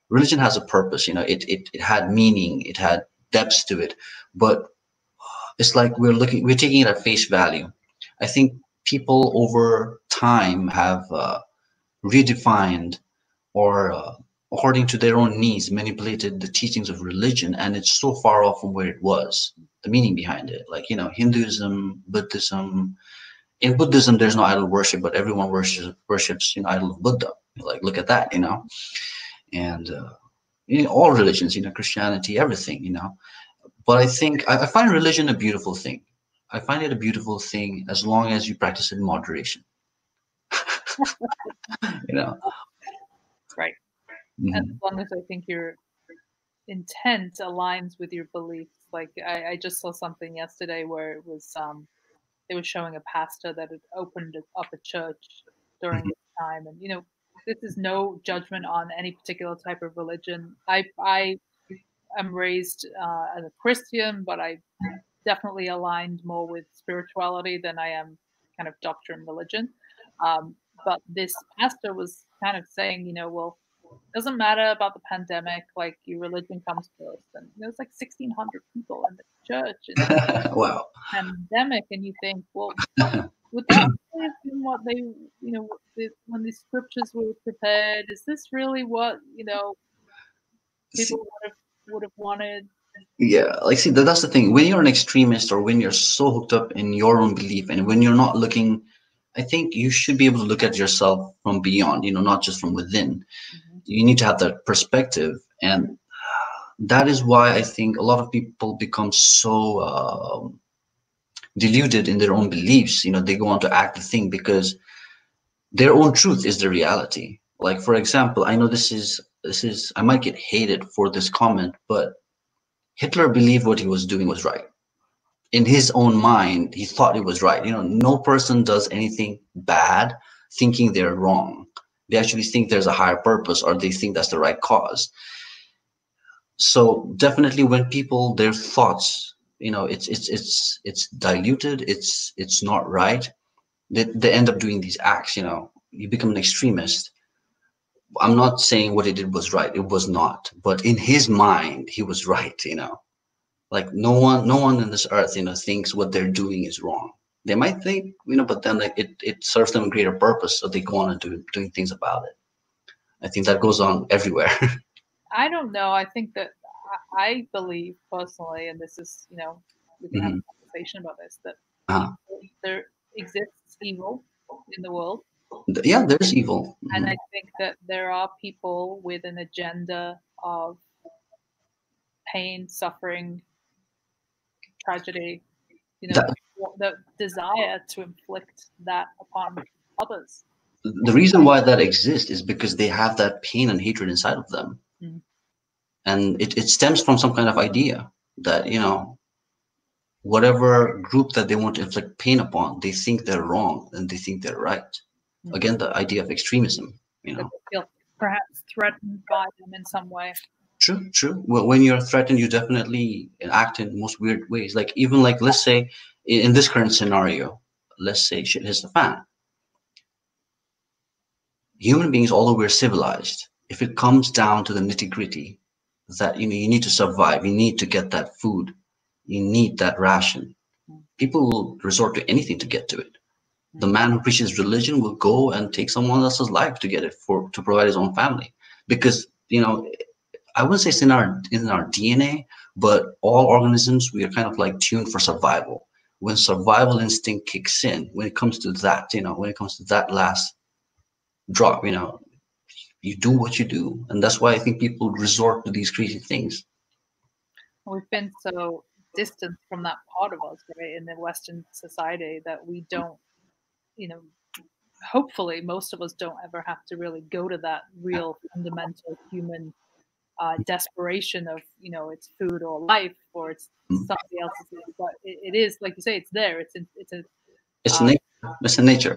Religion has a purpose, it had meaning, it had depths to it, but it's like we're taking it at face value. I think people over time have redefined or according to their own needs manipulated the teachings of religion, and it's so far off from where it was, the meaning behind it, like Hinduism, Buddhism. In Buddhism there's no idol worship, but everyone worships idol of Buddha. Like, look at that. And all religions, Christianity, everything. But I think I find religion a beautiful thing. I find it a beautiful thing as long as you practice it in moderation. you know Right. And as Mhm. long as I think your intent aligns with your beliefs. Like I just saw something yesterday where it was they were showing a pastor that had opened up a church during Mhm. this time, and this is no judgment on any particular type of religion. I am raised as a Christian, but I definitely aligned more with spirituality than I am kind of doctrine religion. But this pastor was kind of saying, well, it doesn't matter about the pandemic, like your religion comes first. And there's like 1,600 people in the church in the Wow. pandemic, and you think, well, would that really have been what they, when these scriptures were prepared? Is this really what people See, would have wanted? yeah, like, see, that's the thing. When you're an extremist or when you're so hooked up in your own belief and when you're not looking, I think you should be able to look at yourself from beyond, not just from within. Mhm. You need to have that perspective. And that is why I think a lot of people become so deluded in their own beliefs. They go on to act the thing because their own truth is the reality. Like, for example, I know this is I might get hated for this comment, but Hitler believed what he was doing was right. In his own mind, he thought it was right. No person does anything bad thinking they're wrong. They actually think there's a higher purpose, or they think that's the right cause. So definitely, when people, their thoughts, it's diluted. It's not right. They end up doing these acts. You become an extremist. I'm not saying what he did was right. It was not. But in his mind, he was right. Like no one in this earth, thinks what they're doing is wrong. They might think, but then like it serves them a greater purpose, so they go on and doing things about it. I think that goes on everywhere. I don't know. I think that I believe personally, and this is, we can have Mhm. a conversation about this, that Uh-huh. there exists evil in the world. Yeah, there's evil. And Mhm. I think that there are people with an agenda of pain, suffering, tragedy, That the desire to inflict that upon others. the reason why that exists is because they have that pain and hatred inside of them, Mm. and it stems from some kind of idea that whatever group that they want to inflict pain upon, they think they're wrong and they think they're right. Mm. Again, the idea of extremism. That they feel perhaps threatened by them in some way. True, true. Well, when you're threatened, you definitely act in most weird ways. Like even like let's say in this current scenario, let's say shit hits the fan. Human beings, although we're civilized, if it comes down to the nitty gritty, that you need to survive, you need to get that food, you need that ration. Mm. People will resort to anything to get to it. The Mm. man who preaches religion will go and take someone else's life to get it to provide his own family, because I wouldn't say it's in our DNA, but all organisms, we are kind of like tuned for survival. When survival instinct kicks in, when it comes to that, when it comes to that last drop, you do what you do, and that's why I think people resort to these crazy things. We've been so distant from that part of us, right, in the Western society that we don't, you know, hopefully most of us don't ever have to really go to that real fundamental human desperation of, it's food or life or it's Mm. somebody else's life. But it is, like you say, it's there. It's a, It's uh, nature. It's a nature.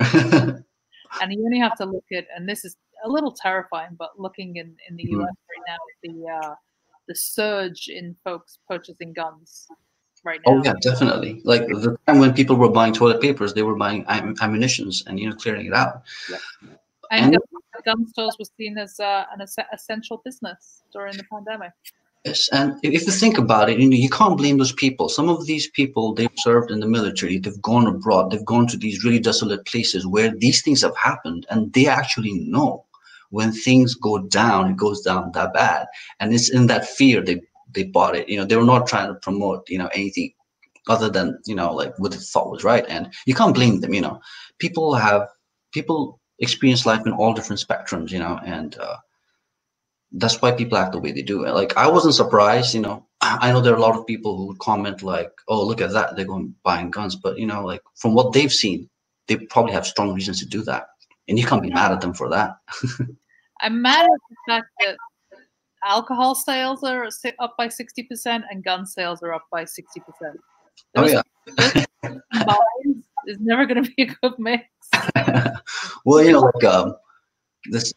and you only have to look at, and this is a little terrifying, but looking in the Mhm. US right now, the surge in folks purchasing guns right Oh now. yeah, definitely. Like the time when people were buying toilet papers, they were buying ammunitions and clearing it out. Yep. And And gun stores was seen as an essential business during the pandemic. yes, and if you think about it, you can't blame those people. Some of these people, they've served in the military, they've gone abroad, they've gone to these really desolate places where these things have happened, and they actually know when things go down, it goes down that bad. And it's in that fear they bought it. They were not trying to promote, anything other than, like what they thought was right. And you can't blame them, people experience life in all different spectrums, and that's why people act the way they do. Like I wasn't surprised, I know there are a lot of people who would comment like, "Oh, look at that, they're going buying guns," but like from what they've seen, they probably have strong reasons to do that, and you can't be mad at them for that. I'm mad at the fact that alcohol sales are up by 60% and gun sales are up by 60%. Oh Those yeah. combined is never going to be a good mix. Well, like this.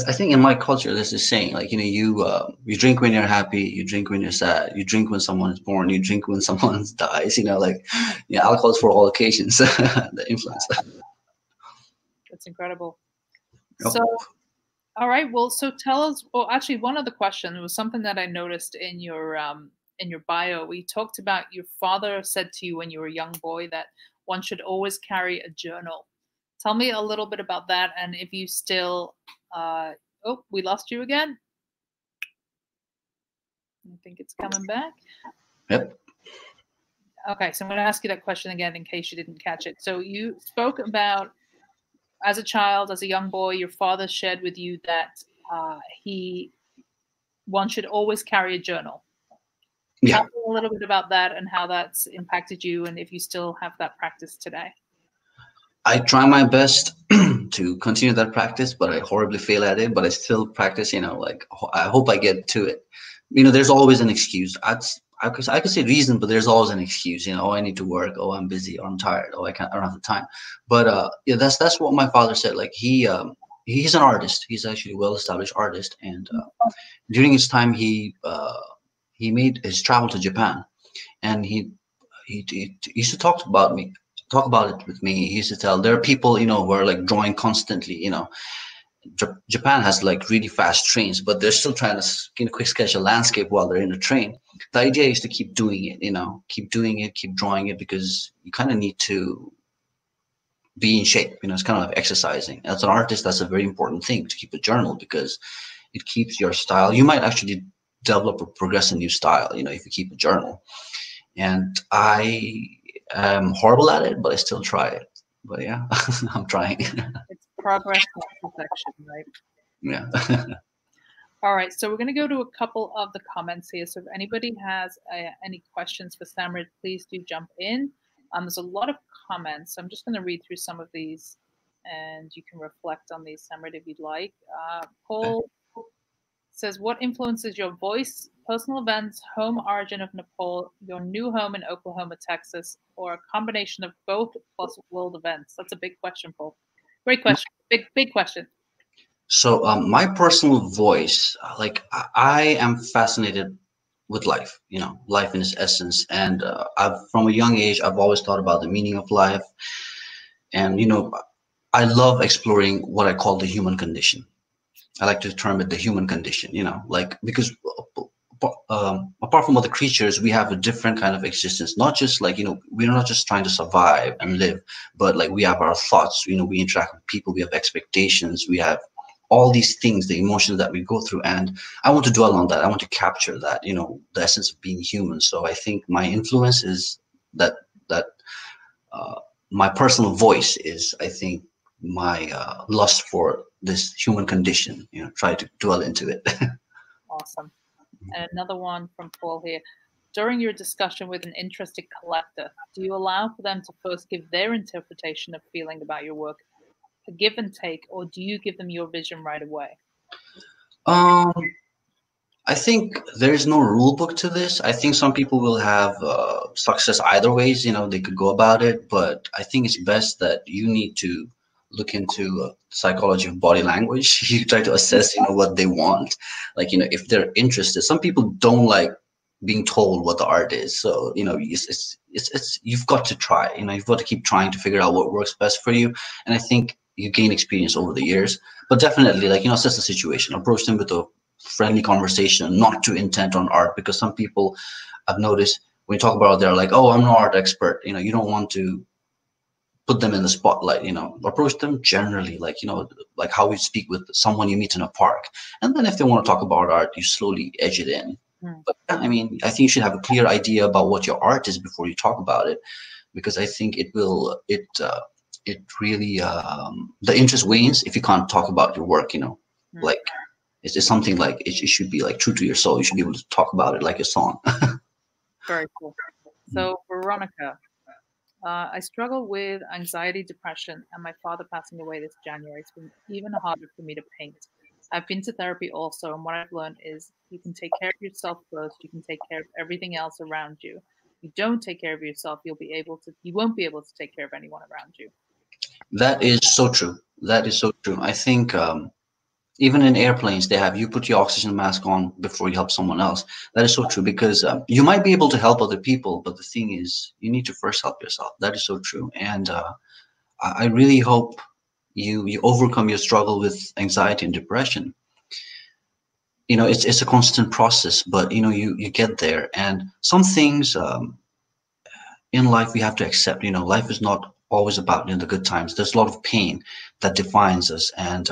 I think in my culture, there's this saying like, you drink when you're happy, you drink when you're sad, you drink when someone is born, you drink when someone dies. Like, alcohol is for all occasions. The influence. That's incredible. Yep. So, all right. Well, so tell us. Well, actually, one other question was something that I noticed in your bio. We talked about your father said to you when you were a young boy that one should always carry a journal. Tell me a little bit about that, and if you still. Oh, we lost you again. I think it's coming back. Yep. Okay, so I'm going to ask you that question again in case you didn't catch it. So you spoke about, as a child, as a young boy, your father shared with you that one should always carry a journal. Yeah. Tell me a little bit about that and how that's impacted you, and if you still have that practice today. I try my best to continue that practice, but I horribly fail at it. But I still practice. Like I hope I get to it. there's always an excuse. I could say reason, but there's always an excuse. Oh, I need to work. Oh, I'm busy. Or I'm tired. Oh, I don't have the time. But yeah, that's what my father said. Like he's an artist. He's actually a well-established artist, and during his time, he made his travel to Japan, and he used to talk about it with me. He used to tell there are people who are like drawing constantly. Japan has like really fast trains, but they're still trying to quick sketch a landscape while they're in a train. The idea is to keep doing it, keep doing it, keep drawing it, because you kind of need to be in shape. It's kind of like exercising. As an artist, that's a very important thing to keep a journal, because it keeps your style. You might actually develop or progress a new style, if you keep a journal. And I am horrible at it, but I still try it. But yeah, I'm trying. It's progress, not perfection, right? Yeah. All right, so we're going to go to a couple of the comments here. So if anybody has any questions for Samridh, please do jump in. There's a lot of comments, so I'm just going to read through some of these, and you can reflect on these, Samridh, if you'd like. Paul says, what influences your voice, personal events, home origin of Nepal, your new home in Oklahoma, Texas, or a combination of both plus world events? That's a big question, Paul. Great question. Big question. So my personal voice, like I am fascinated with life, life in its essence. And from a young age, I've always thought about the meaning of life. And, I love exploring what I call the human condition. I like to term it the human condition, like because apart from other creatures, we have a different kind of existence. Not just like, we're not just trying to survive and live, but like we have our thoughts, we interact with people, we have expectations, we have all these things, the emotions that we go through. And I want to dwell on that. I want to capture that, the essence of being human. So I think my influence is that uh, my personal voice is, I think, my lust for this human condition, try to dwell into it. Awesome. And another one from Paul here. During your discussion with an interested collector, do you allow for them to first give their interpretation of feeling about your work, a give and take, or do you give them your vision right away? um I think there's no rule book to this. I think some people will have success either ways. They could go about it, but I think it's best that you need to look into psychology of body language. You try to assess, what they want. Like, if they're interested. Some people don't like being told what the art is. So, it's you've got to try. You've got to keep trying to figure out what works best for you. And I think you gain experience over the years. But definitely, like, assess the situation. Approach them with a friendly conversation, not too intent on art, because some people I've noticed when you talk about it, they're like, oh, I'm no art expert. You don't want to put them in the spotlight. Approach them generally, like, like how we speak with someone you meet in a park. And then if they want to talk about art, you slowly edge it in. But I mean, I think you should have a clear idea about what your art is before you talk about it, because I think it really the interest wanes if you can't talk about your work. Like it's something like it should be like true to your soul. You should be able to talk about it like a song. Very cool. So Veronica, I struggle with anxiety, depression, and my father passing away this January. It's been even harder for me to paint. I've been to therapy also, and what I've learned is you can take care of yourself first. You can take care of everything else around you. If you don't take care of yourself, you won't be able to take care of anyone around you. That is so true. That is so true. I think even in airplanes, they have you put your oxygen mask on before you help someone else. That is so true, because you might be able to help other people, but the thing is, you need to first help yourself. That is so true. And I really hope you overcome your struggle with anxiety and depression. It's a constant process, but you get there. And some things in life we have to accept. Life is not always about the good times. There's a lot of pain that defines us, and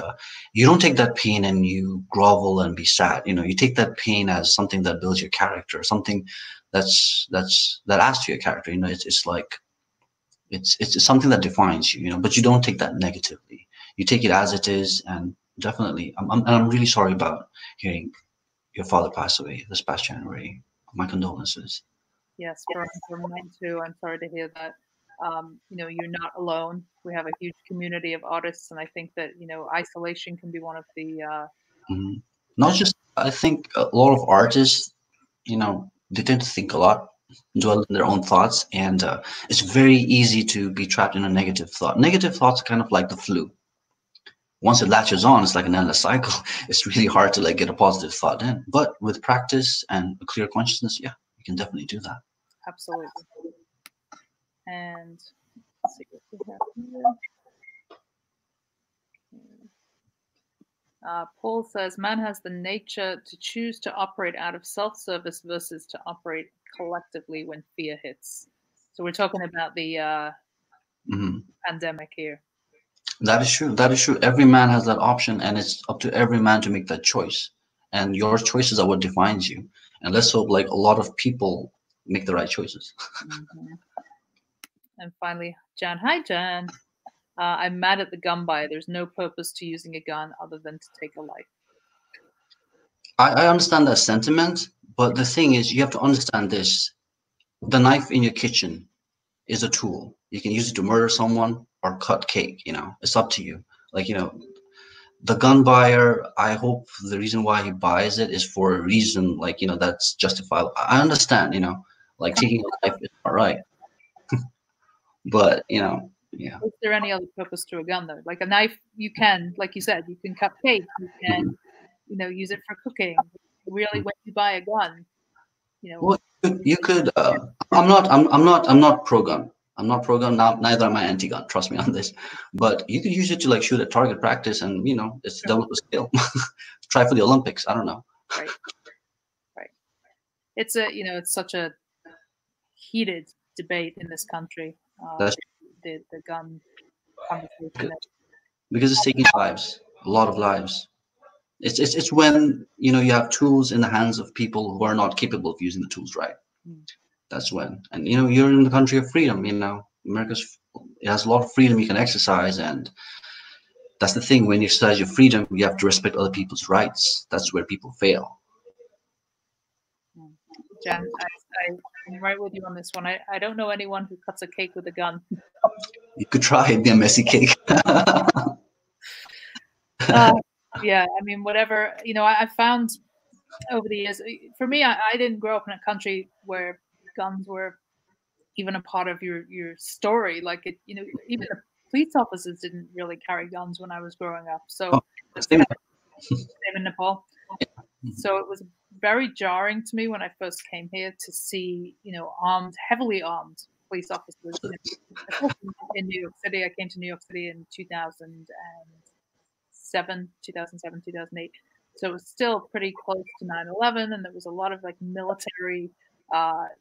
you don't take that pain and you grovel and be sad. You take that pain as something that builds your character, something that adds to your character. It's like it's something that defines you. But you don't take that negatively. You take it as it is. And definitely, I'm really sorry about hearing your father pass away this past January. My condolences. Yes, for mine too. I'm sorry to hear that. You're not alone. We have a huge community of artists, and I think that isolation can be one of the Mhm. Not just, I think a lot of artists, they tend to think a lot, dwell in their own thoughts, and it's very easy to be trapped in a negative thought. Negative thoughts are kind of like the flu. Once it latches on, it's like an endless cycle. It's really hard to like get a positive thought in. But with practice and a clear consciousness, yeah, you can definitely do that. Absolutely. And let's see what we have here. Paul says, man has the nature to choose to operate out of self-service versus to operate collectively when fear hits. So we're talking about the pandemic here. That is true. That is true. Every man has that option, and it's up to every man to make that choice. And your choices are what defines you. And let's hope like a lot of people make the right choices. And finally, Jan. Hi, Jan. I'm mad at the gun buyer. There's no purpose to using a gun other than to take a life. I understand that sentiment, but the thing is, you have to understand this. The knife in your kitchen is a tool. You can use it to murder someone or cut cake, it's up to you. Like, the gun buyer, I hope the reason why he buys it is for a reason, like, that's justifiable. I understand, like taking a life is not right. But, yeah. Is there any other purpose to a gun, though? Like a knife, you can, like you said, you can cut cake, you can, use it for cooking. Really, when you buy a gun, Well, you could. I'm not pro-gun. I'm not pro-gun now. Neither am I anti-gun. Trust me on this. But you could use it to like shoot at target practice, and it's double the skill. Try for the Olympics. I don't know. Right. It's it's such a heated debate in this country. The gun conversation. Because it's taking lives, a lot of lives. It's when you have tools in the hands of people who are not capable of using the tools right. That's when. And you're in the country of freedom. It has a lot of freedom you can exercise, and that's the thing. When you exercise your freedom, you have to respect other people's rights. That's where people fail. Jan, I'm right with you on this one. I don't know anyone who cuts a cake with a gun. You could try it, be a messy cake. Yeah, I mean, whatever, I found over the years, for me, I didn't grow up in a country where guns were even a part of your story. Like even the police officers didn't really carry guns when I was growing up. So same in Nepal. So it was very jarring to me when I first came here to see, heavily armed police officers in New York City. I came to New York City in 2007, 2008. So it was still pretty close to 9/11, and there was a lot of like military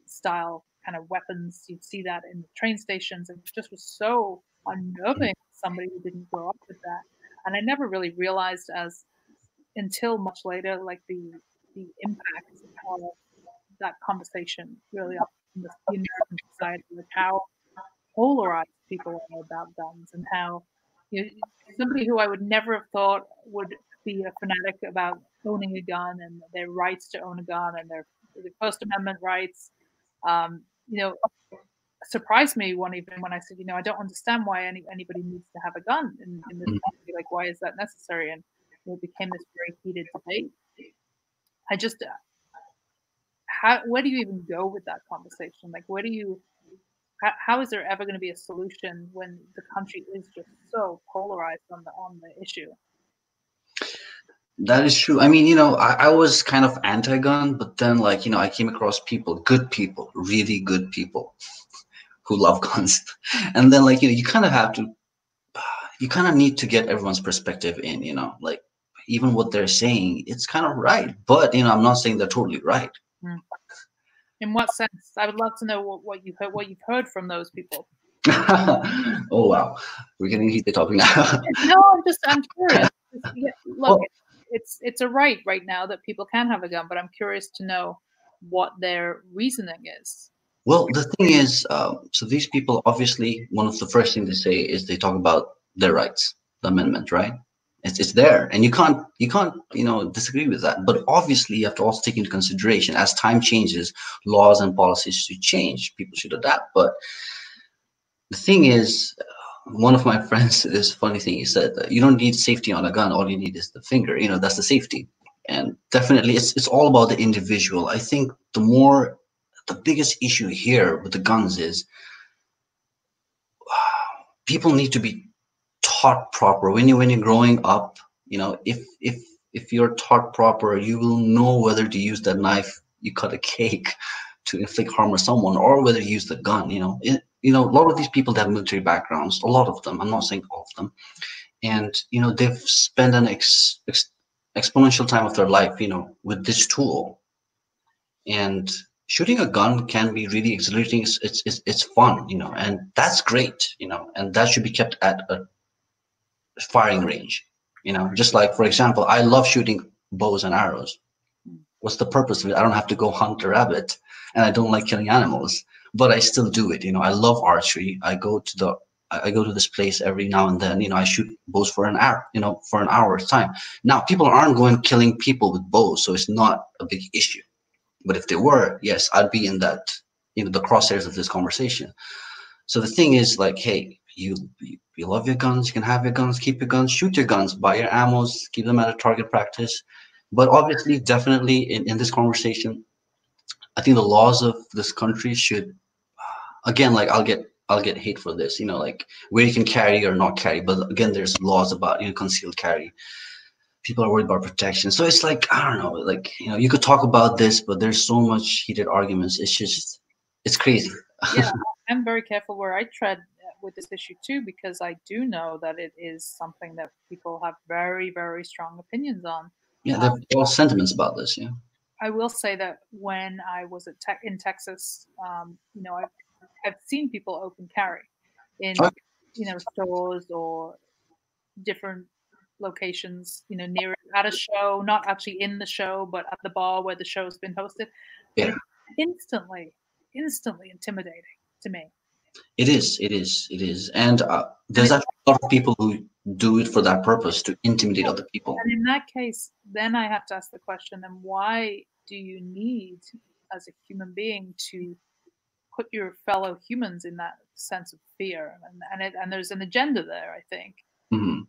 style kind of weapons. You'd see that in the train stations, and it just was so unnerving. Somebody who didn't grow up with that, and I never really realized until much later, like the impact of that conversation really on the American society, like how polarized people are about guns, and how somebody who I would never have thought would be a fanatic about owning a gun and their rights to own a gun and their First Amendment rights, surprised me one evening when I said, I don't understand why anybody needs to have a gun in this country. Like, why is that necessary? And it became this very heated debate. I just, where do you even go with that conversation? Like, how is there ever going to be a solution when the country is just so polarized on the issue? That is true. I mean, I was kind of anti-gun, but then I came across good people, really good people who love guns. And then you kind of need to get everyone's perspective in, like even what they're saying, it's kind of right. But, I'm not saying they're totally right. In what sense? I would love to know what you've heard from those people. Oh, wow. We're getting heated topic now. No, I'm curious. Look, it's a right now that people can have a gun, but I'm curious to know what their reasoning is. Well, the thing is, so these people, obviously, one of the first things they say is they talk about their rights, the amendment, right? It's there, and you can't disagree with that. But obviously, you have to also take into consideration as time changes, laws and policies should change. People should adapt. But the thing is, one of my friends, this funny thing, he said that you don't need safety on a gun. All you need is the finger. That's the safety. And definitely, it's all about the individual. I think the biggest issue here with the guns is people need to be taught proper. When you're growing up, if you're taught proper, you will know whether to use that knife you cut a cake to inflict harm on someone, or whether you use the gun. A lot of these people that have military backgrounds, a lot of them, I'm not saying all of them, and they've spent an exponential time of their life with this tool. And shooting a gun can be really exhilarating. It's fun, and that's great, and that should be kept at a firing range. Just like, for example, I love shooting bows and arrows. What's the purpose of it? I don't have to go hunt a rabbit, and I don't like killing animals, but I still do it. I love archery. I go to this place every now and then. I shoot bows for an hour, for an hour's time. Now, people aren't going killing people with bows, so it's not a big issue. But if they were, yes, I'd be in that, the crosshairs of this conversation. So the thing is, like, hey, you love your guns, you can have your guns, keep your guns, shoot your guns, buy your ammos, keep them at a target practice. But obviously, definitely in this conversation, I think the laws of this country should, again, like I'll get hate for this, like where you can carry or not carry. But again, there's laws about concealed carry. People are worried about protection. So it's like, I don't know, like you could talk about this, but there's so much heated arguments. It's crazy. Yeah, I'm very careful where I tread with this issue too, because I do know that it is something that people have very, very strong opinions on. Yeah, there are all sentiments about this. Yeah. I will say that when I was in Texas, I've seen people open carry in Oh, stores or different locations, near at a show, not actually in the show, but at the bar where the show's been hosted. But yeah. it's instantly intimidating to me. It is. It is. It is. And there's actually a lot of people who do it for that purpose, to intimidate other people. And in that case, then I have to ask the question: then why do you need, as a human being, to put your fellow humans in that sense of fear? And there's an agenda there, I think. Mhm.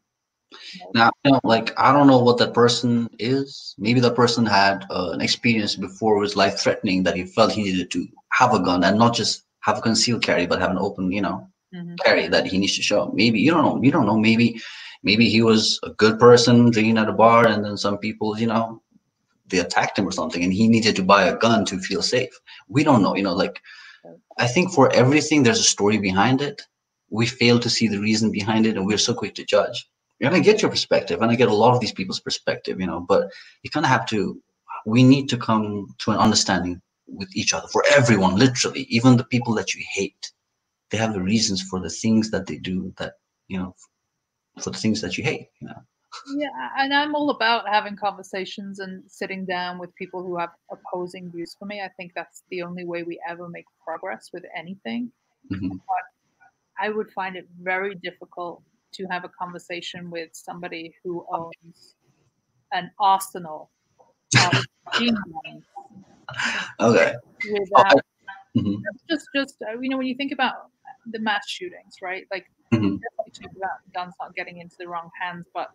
Now, like, I don't know what that person is. Maybe that person had an experience before it was life-threatening, that he felt he needed to have a gun, and not just have a concealed carry, but have an open, Mhm. carry that he needs to show. Maybe you don't know. You don't know. Maybe he was a good person drinking at a bar, and then some people, they attacked him or something, and he needed to buy a gun to feel safe. We don't know. Like, I think for everything there's a story behind it. We fail to see the reason behind it, and we're so quick to judge. And I get your perspective, and I get a lot of these people's perspective, but you kind of have to. We need to come to an understanding with each other, for everyone, literally, even the people that you hate. They have the reasons for the things that they do, that for the things that you hate. Yeah, and I'm all about having conversations and sitting down with people who have opposing views for me. I think that's the only way we ever make progress with anything. Hmm. I would find it very difficult to have a conversation with somebody who owns an arsenal of machine guns Okay. Oh, without mhm, just when you think about the mass shootings, right? Like, mhm. we talk about guns not getting into the wrong hands, but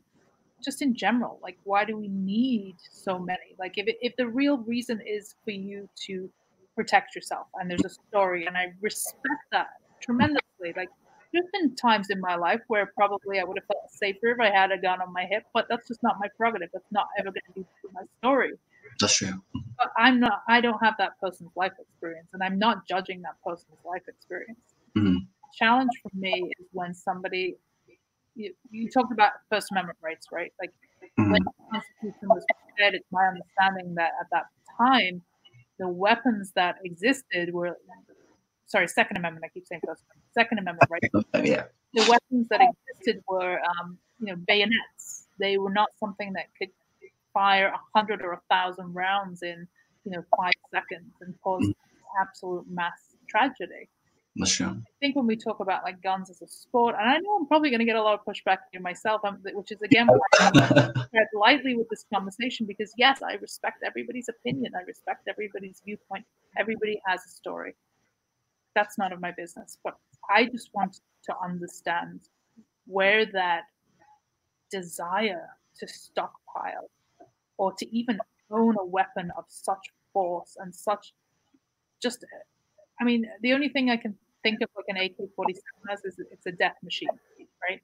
just in general, like, why do we need so many? Like, if the real reason is for you to protect yourself, and there's a story, and I respect that tremendously. Like, there's been times in my life where probably I would have felt safer if I had a gun on my hip, but that's just not my prerogative. That's not ever going to be my story. That's true. But I'm not. I don't have that person's life experience, and I'm not judging that person's life experience. Hmm. Challenge for me is when somebody you talked about First Amendment rights, right? Like, when Hmm. the Constitution was created, it's my understanding that at that time, the weapons that existed were, sorry, Second Amendment. I keep saying First Amendment. Second Amendment, right? Yeah. The weapons that existed were, bayonets. They were not something that could fire 100 or 1,000 rounds in, 5 seconds and cause Mhm. absolute mass tragedy. That's true. I think when we talk about like guns as a sport, and I know I'm probably going to get a lot of pushback here myself, which is again why I tread lightly with this conversation, because yes, I respect everybody's opinion, I respect everybody's viewpoint, everybody has a story. That's none of my business, but I just want to understand where that desire to stockpile or to even own a weapon of such force and such just, I mean, the only thing I can think of like an AK-47 as is it's a death machine, right?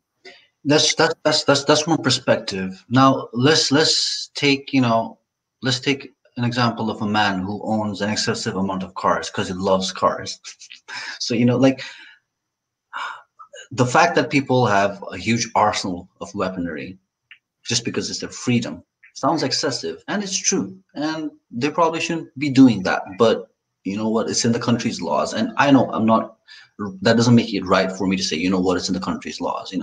That's one perspective. Now let's take let's take an example of a man who owns an excessive amount of cars because he loves cars. So like the fact that people have a huge arsenal of weaponry just because it's their freedom sounds excessive, and it's true, and they probably shouldn't be doing that. But you know what? It's in the country's laws, and I know I'm not. That doesn't make it right for me to say, you know what? It's in the country's laws,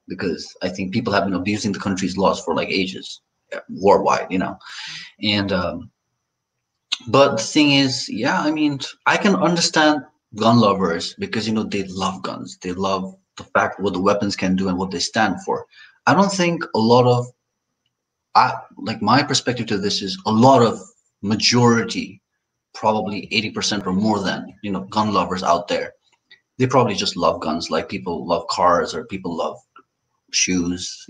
because I think people have been abusing the country's laws for like ages, worldwide, and but the thing is, yeah, I mean, I can understand gun lovers because they love guns. They love the fact what the weapons can do and what they stand for. I don't think a lot of like my perspective to this is a lot of majority, probably 80% or more than gun lovers out there. They probably just love guns like people love cars or people love shoes,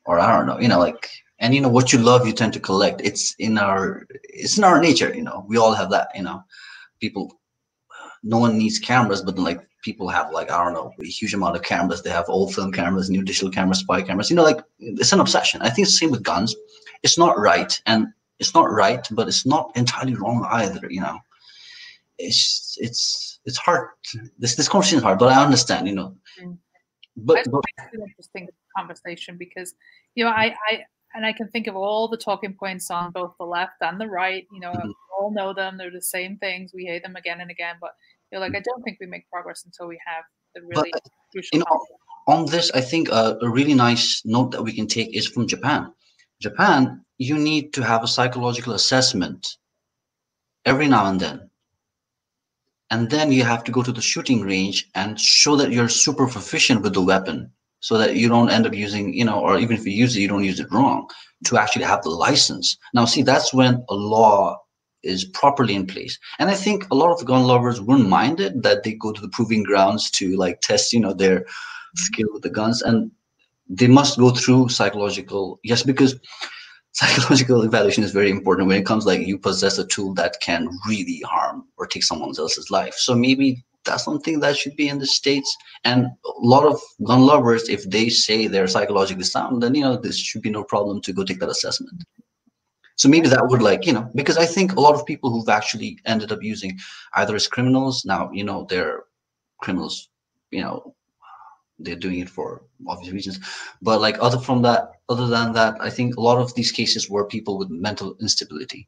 or I don't know, like, and what you love you tend to collect. It's in our nature, we all have that, people, no one needs cameras, but then like people have like, I don't know, a huge amount of cameras. They have old film cameras, new digital cameras, spy cameras, like it's an obsession. I think it's the same with guns. It's not right, and it's not right, but it's not entirely wrong either, it's hard. This conversation is hard, but I understand, Mm. but I think it's an interesting conversation because, I can think of all the talking points on both the left and the right. We all know them. They're the same things. We hear them again and again. But I don't think we make progress until we have the really crucial. On this, I think a really nice note that we can take is from Japan. Japan, you need to have a psychological assessment every now and then you have to go to the shooting range and show that you're super proficient with the weapon, so that you don't end up using, or even if you use it, you don't use it wrong, to actually have the license. Now, see, that's when a law is properly in place. And I think a lot of the gun lovers wouldn't mind it, that they go to the proving grounds to like test, their skill with the guns, and they must go through psychological, yes, because psychological evaluation is very important when it comes like you possess a tool that can really harm or take someone else's life. So maybe that's something that should be in the States. And a lot of gun lovers, if they say they're psychologically sound, then this should be no problem to go take that assessment. So maybe that would because I think a lot of people who've actually ended up using either as criminals now, they're criminals, they're doing it for obvious reasons, but like other than that, I think a lot of these cases were people with mental instability.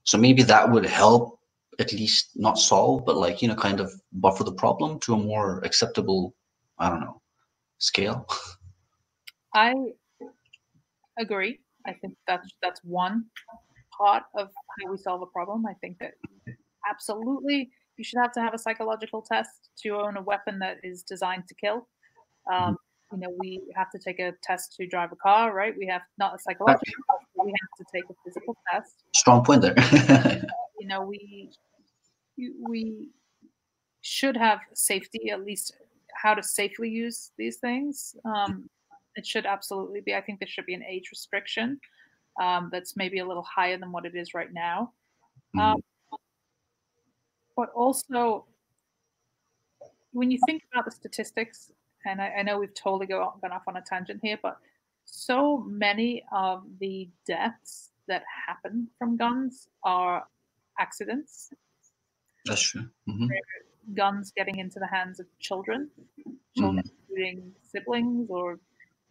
So maybe that would help, at least not solve, but like kind of buffer the problem to a more acceptable, I don't know, scale. I agree. I think that's one part of how we solve a problem. I think that absolutely you should have to have a psychological test to own a weapon that is designed to kill. We have to take a test to drive a car, right? We have not a psychological test, but we have to take a physical test. Strong point there. We should have safety, at least how to safely use these things. It should absolutely be. I think there should be an age restriction that's maybe a little higher than what it is right now. But also, when you think about the statistics, and I know we've totally gone off on a tangent here, but so many of the deaths that happen from guns are accidents. That's true. Guns getting into the hands of children including siblings, or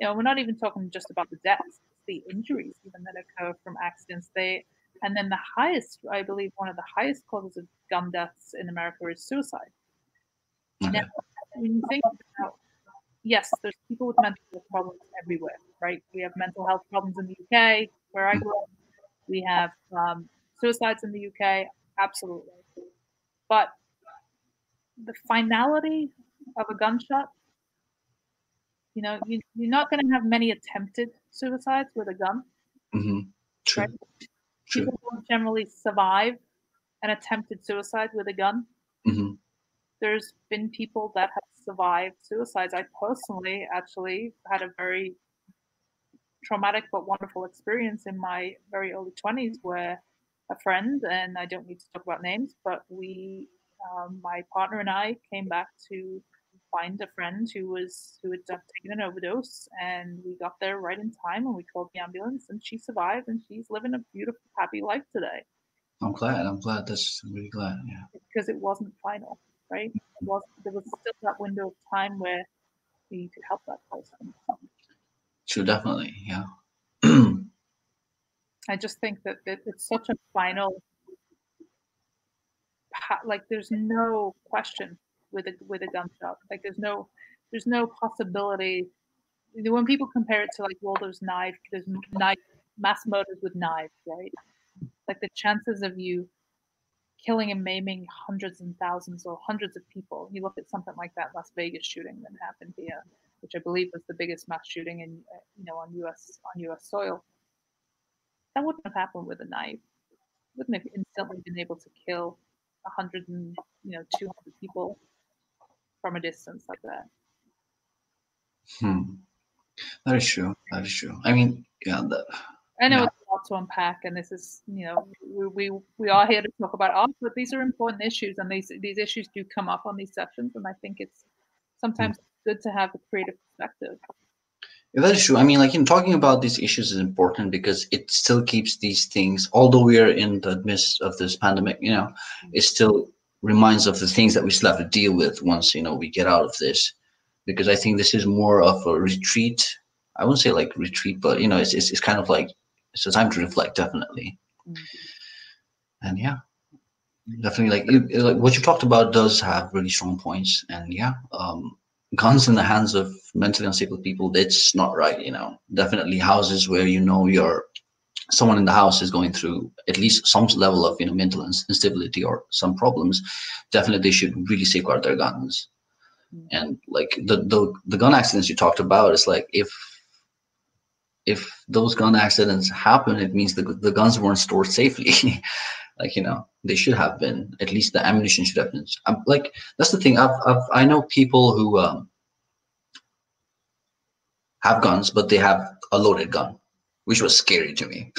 we're not even talking just about the deaths, the injuries even that occur from accidents. And then the highest, I believe, one of the highest causes of gun deaths in America is suicide. Okay. Now, when you think about, yes, there's people with mental health problems everywhere, right? We have mental health problems in the UK, where I grew up. We have suicides in the UK, absolutely. But the finality of a gunshot, you're not going to have many attempted suicides with a gun. True. Right? People don't generally survive an attempted suicide with a gun. There's been people that have survived suicides. I personally actually had a very traumatic but wonderful experience in my very early 20s where a friend, and I don't need to talk about names, but my partner and I came back to find a friend who had taken an overdose, and we got there right in time, and we called the ambulance, and she survived, and she's living a beautiful, happy life today. I'm glad. I'm glad. I'm really glad. Yeah. Because it wasn't final, right? There was still that window of time where you could help that person. True, definitely. Yeah. I just think that it's such a final, like there's no question with a gunshot. Like there's no possibility. When people compare it to like, well, there's knife mass murders with knives, right? Like the chances of you killing and maiming hundreds and thousands or hundreds of people. You look at something like that Las Vegas shooting that happened here, which I believe was the biggest mass shooting in on U.S. soil. That wouldn't have happened with a knife. Wouldn't have instantly been able to kill 100 and 200 people from a distance like that. That is true. That is true. I mean, yeah. I know it's a lot to unpack, and this is, we are here to talk about art, but these are important issues, and these issues do come up on these sessions, and I think it's sometimes good to have a creative perspective. Yeah, that is true. I mean, like, talking about these issues is important because it still keeps these things, although we are in the midst of this pandemic, it still reminds of the things that we still have to deal with once, we get out of this. Because I think this is more of a retreat. I wouldn't say like retreat, but, it's kind of like, it's a time to reflect, definitely. And yeah, definitely like what you talked about does have really strong points. And yeah, guns in the hands of mentally unstable people, it's not right. Definitely houses where someone in the house is going through at least some level of mental instability or some problems. Definitely they should really safeguard their guns. And like the gun accidents you talked about, is like if those gun accidents happen, it means the guns weren't stored safely. Like, they should have been, at least the ammunition should have been. Like, that's the thing. I know people who have guns, but they have a loaded gun, which was scary to me.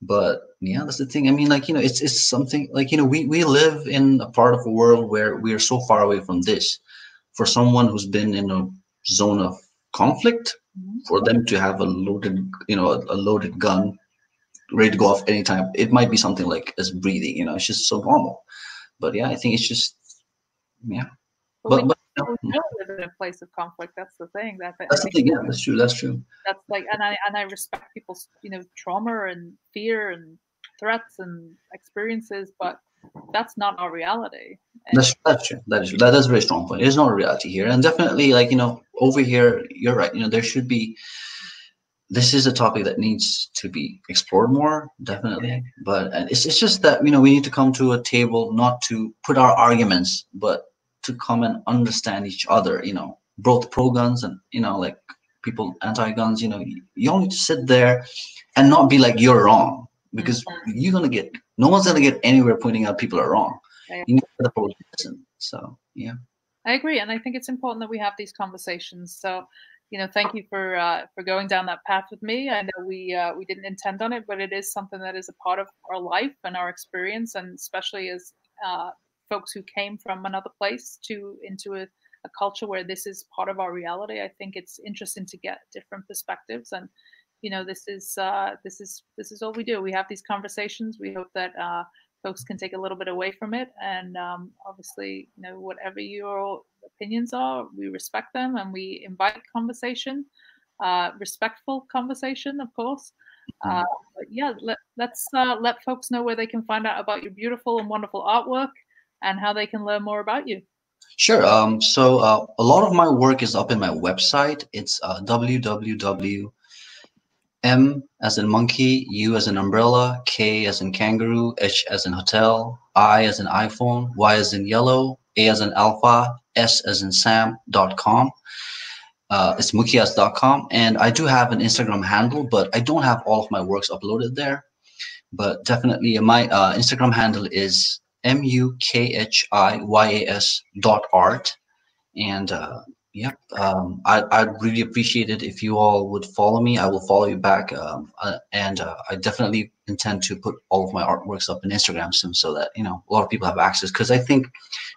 But yeah, that's the thing. I mean, like, it's something like, we live in a part of the world where we are so far away from this. For someone who's been in a zone of conflict, for them to have a loaded gun ready to go off anytime, it might be something like as breathing. It's just so normal. But yeah, I think it's just, yeah. But we don't live in a place of conflict. That's the thing. That's the thing. Yeah, that's true. That's true. That's like, and I respect people's trauma and fear and threats and experiences, but that's not our reality. That's true. That is a very strong point. It is not a reality here, and definitely, like, over here, you're right. There should be. This is a topic that needs to be explored more, definitely. But it's just that we need to come to a table, not to put our arguments, but to come and understand each other. Both pro guns and like people anti-guns. You only need to sit there and not be like you're wrong, because no one's gonna get anywhere pointing out people are wrong. You need to listen. So yeah, I agree, and I think it's important that we have these conversations. So, thank you for going down that path with me. I know we didn't intend on it, but it is something that is a part of our life and our experience, and especially as folks who came from another place into a culture where this is part of our reality. I think it's interesting to get different perspectives, and this is all we do. We have these conversations. We hope that folks can take a little bit away from it, and obviously, whatever your opinions are, we respect them, and we invite conversation, respectful conversation, of course. But yeah, let's let folks know where they can find out about your beautiful and wonderful artwork and how they can learn more about you. Sure. So a lot of my work is up in my website. It's www. M as in monkey, U as in umbrella, K as in kangaroo, H as in hotel, I as in iPhone, Y as in yellow, A as in alpha, S as in Sam.com. It's mukhiyas.com. And I do have an Instagram handle, but I don't have all of my works uploaded there. But definitely my Instagram handle is mukhiyas.art. And Yep. I'd really appreciate it if you all would follow me. I will follow you back. And I definitely intend to put all of my artworks up in Instagram soon so that, you know, a lot of people have access. Because I think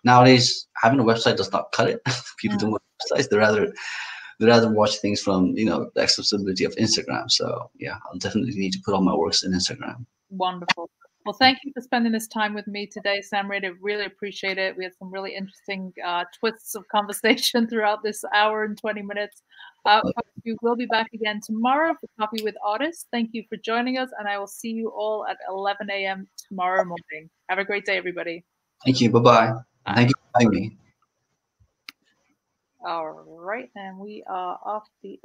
nowadays having a website does not cut it. People don't want websites. They rather watch things from, you know, the accessibility of Instagram. So yeah, I'll definitely need to put all my works in Instagram. Wonderful. Well, thank you for spending this time with me today, Samridh. I really appreciate it. We had some really interesting twists of conversation throughout this hour and 20 minutes. Folks, we will be back again tomorrow for Coffee with Artists. Thank you for joining us, and I will see you all at 11 a.m. tomorrow morning. Have a great day, everybody. Thank you. Bye-bye. Thank you for having me. All right, and we are off the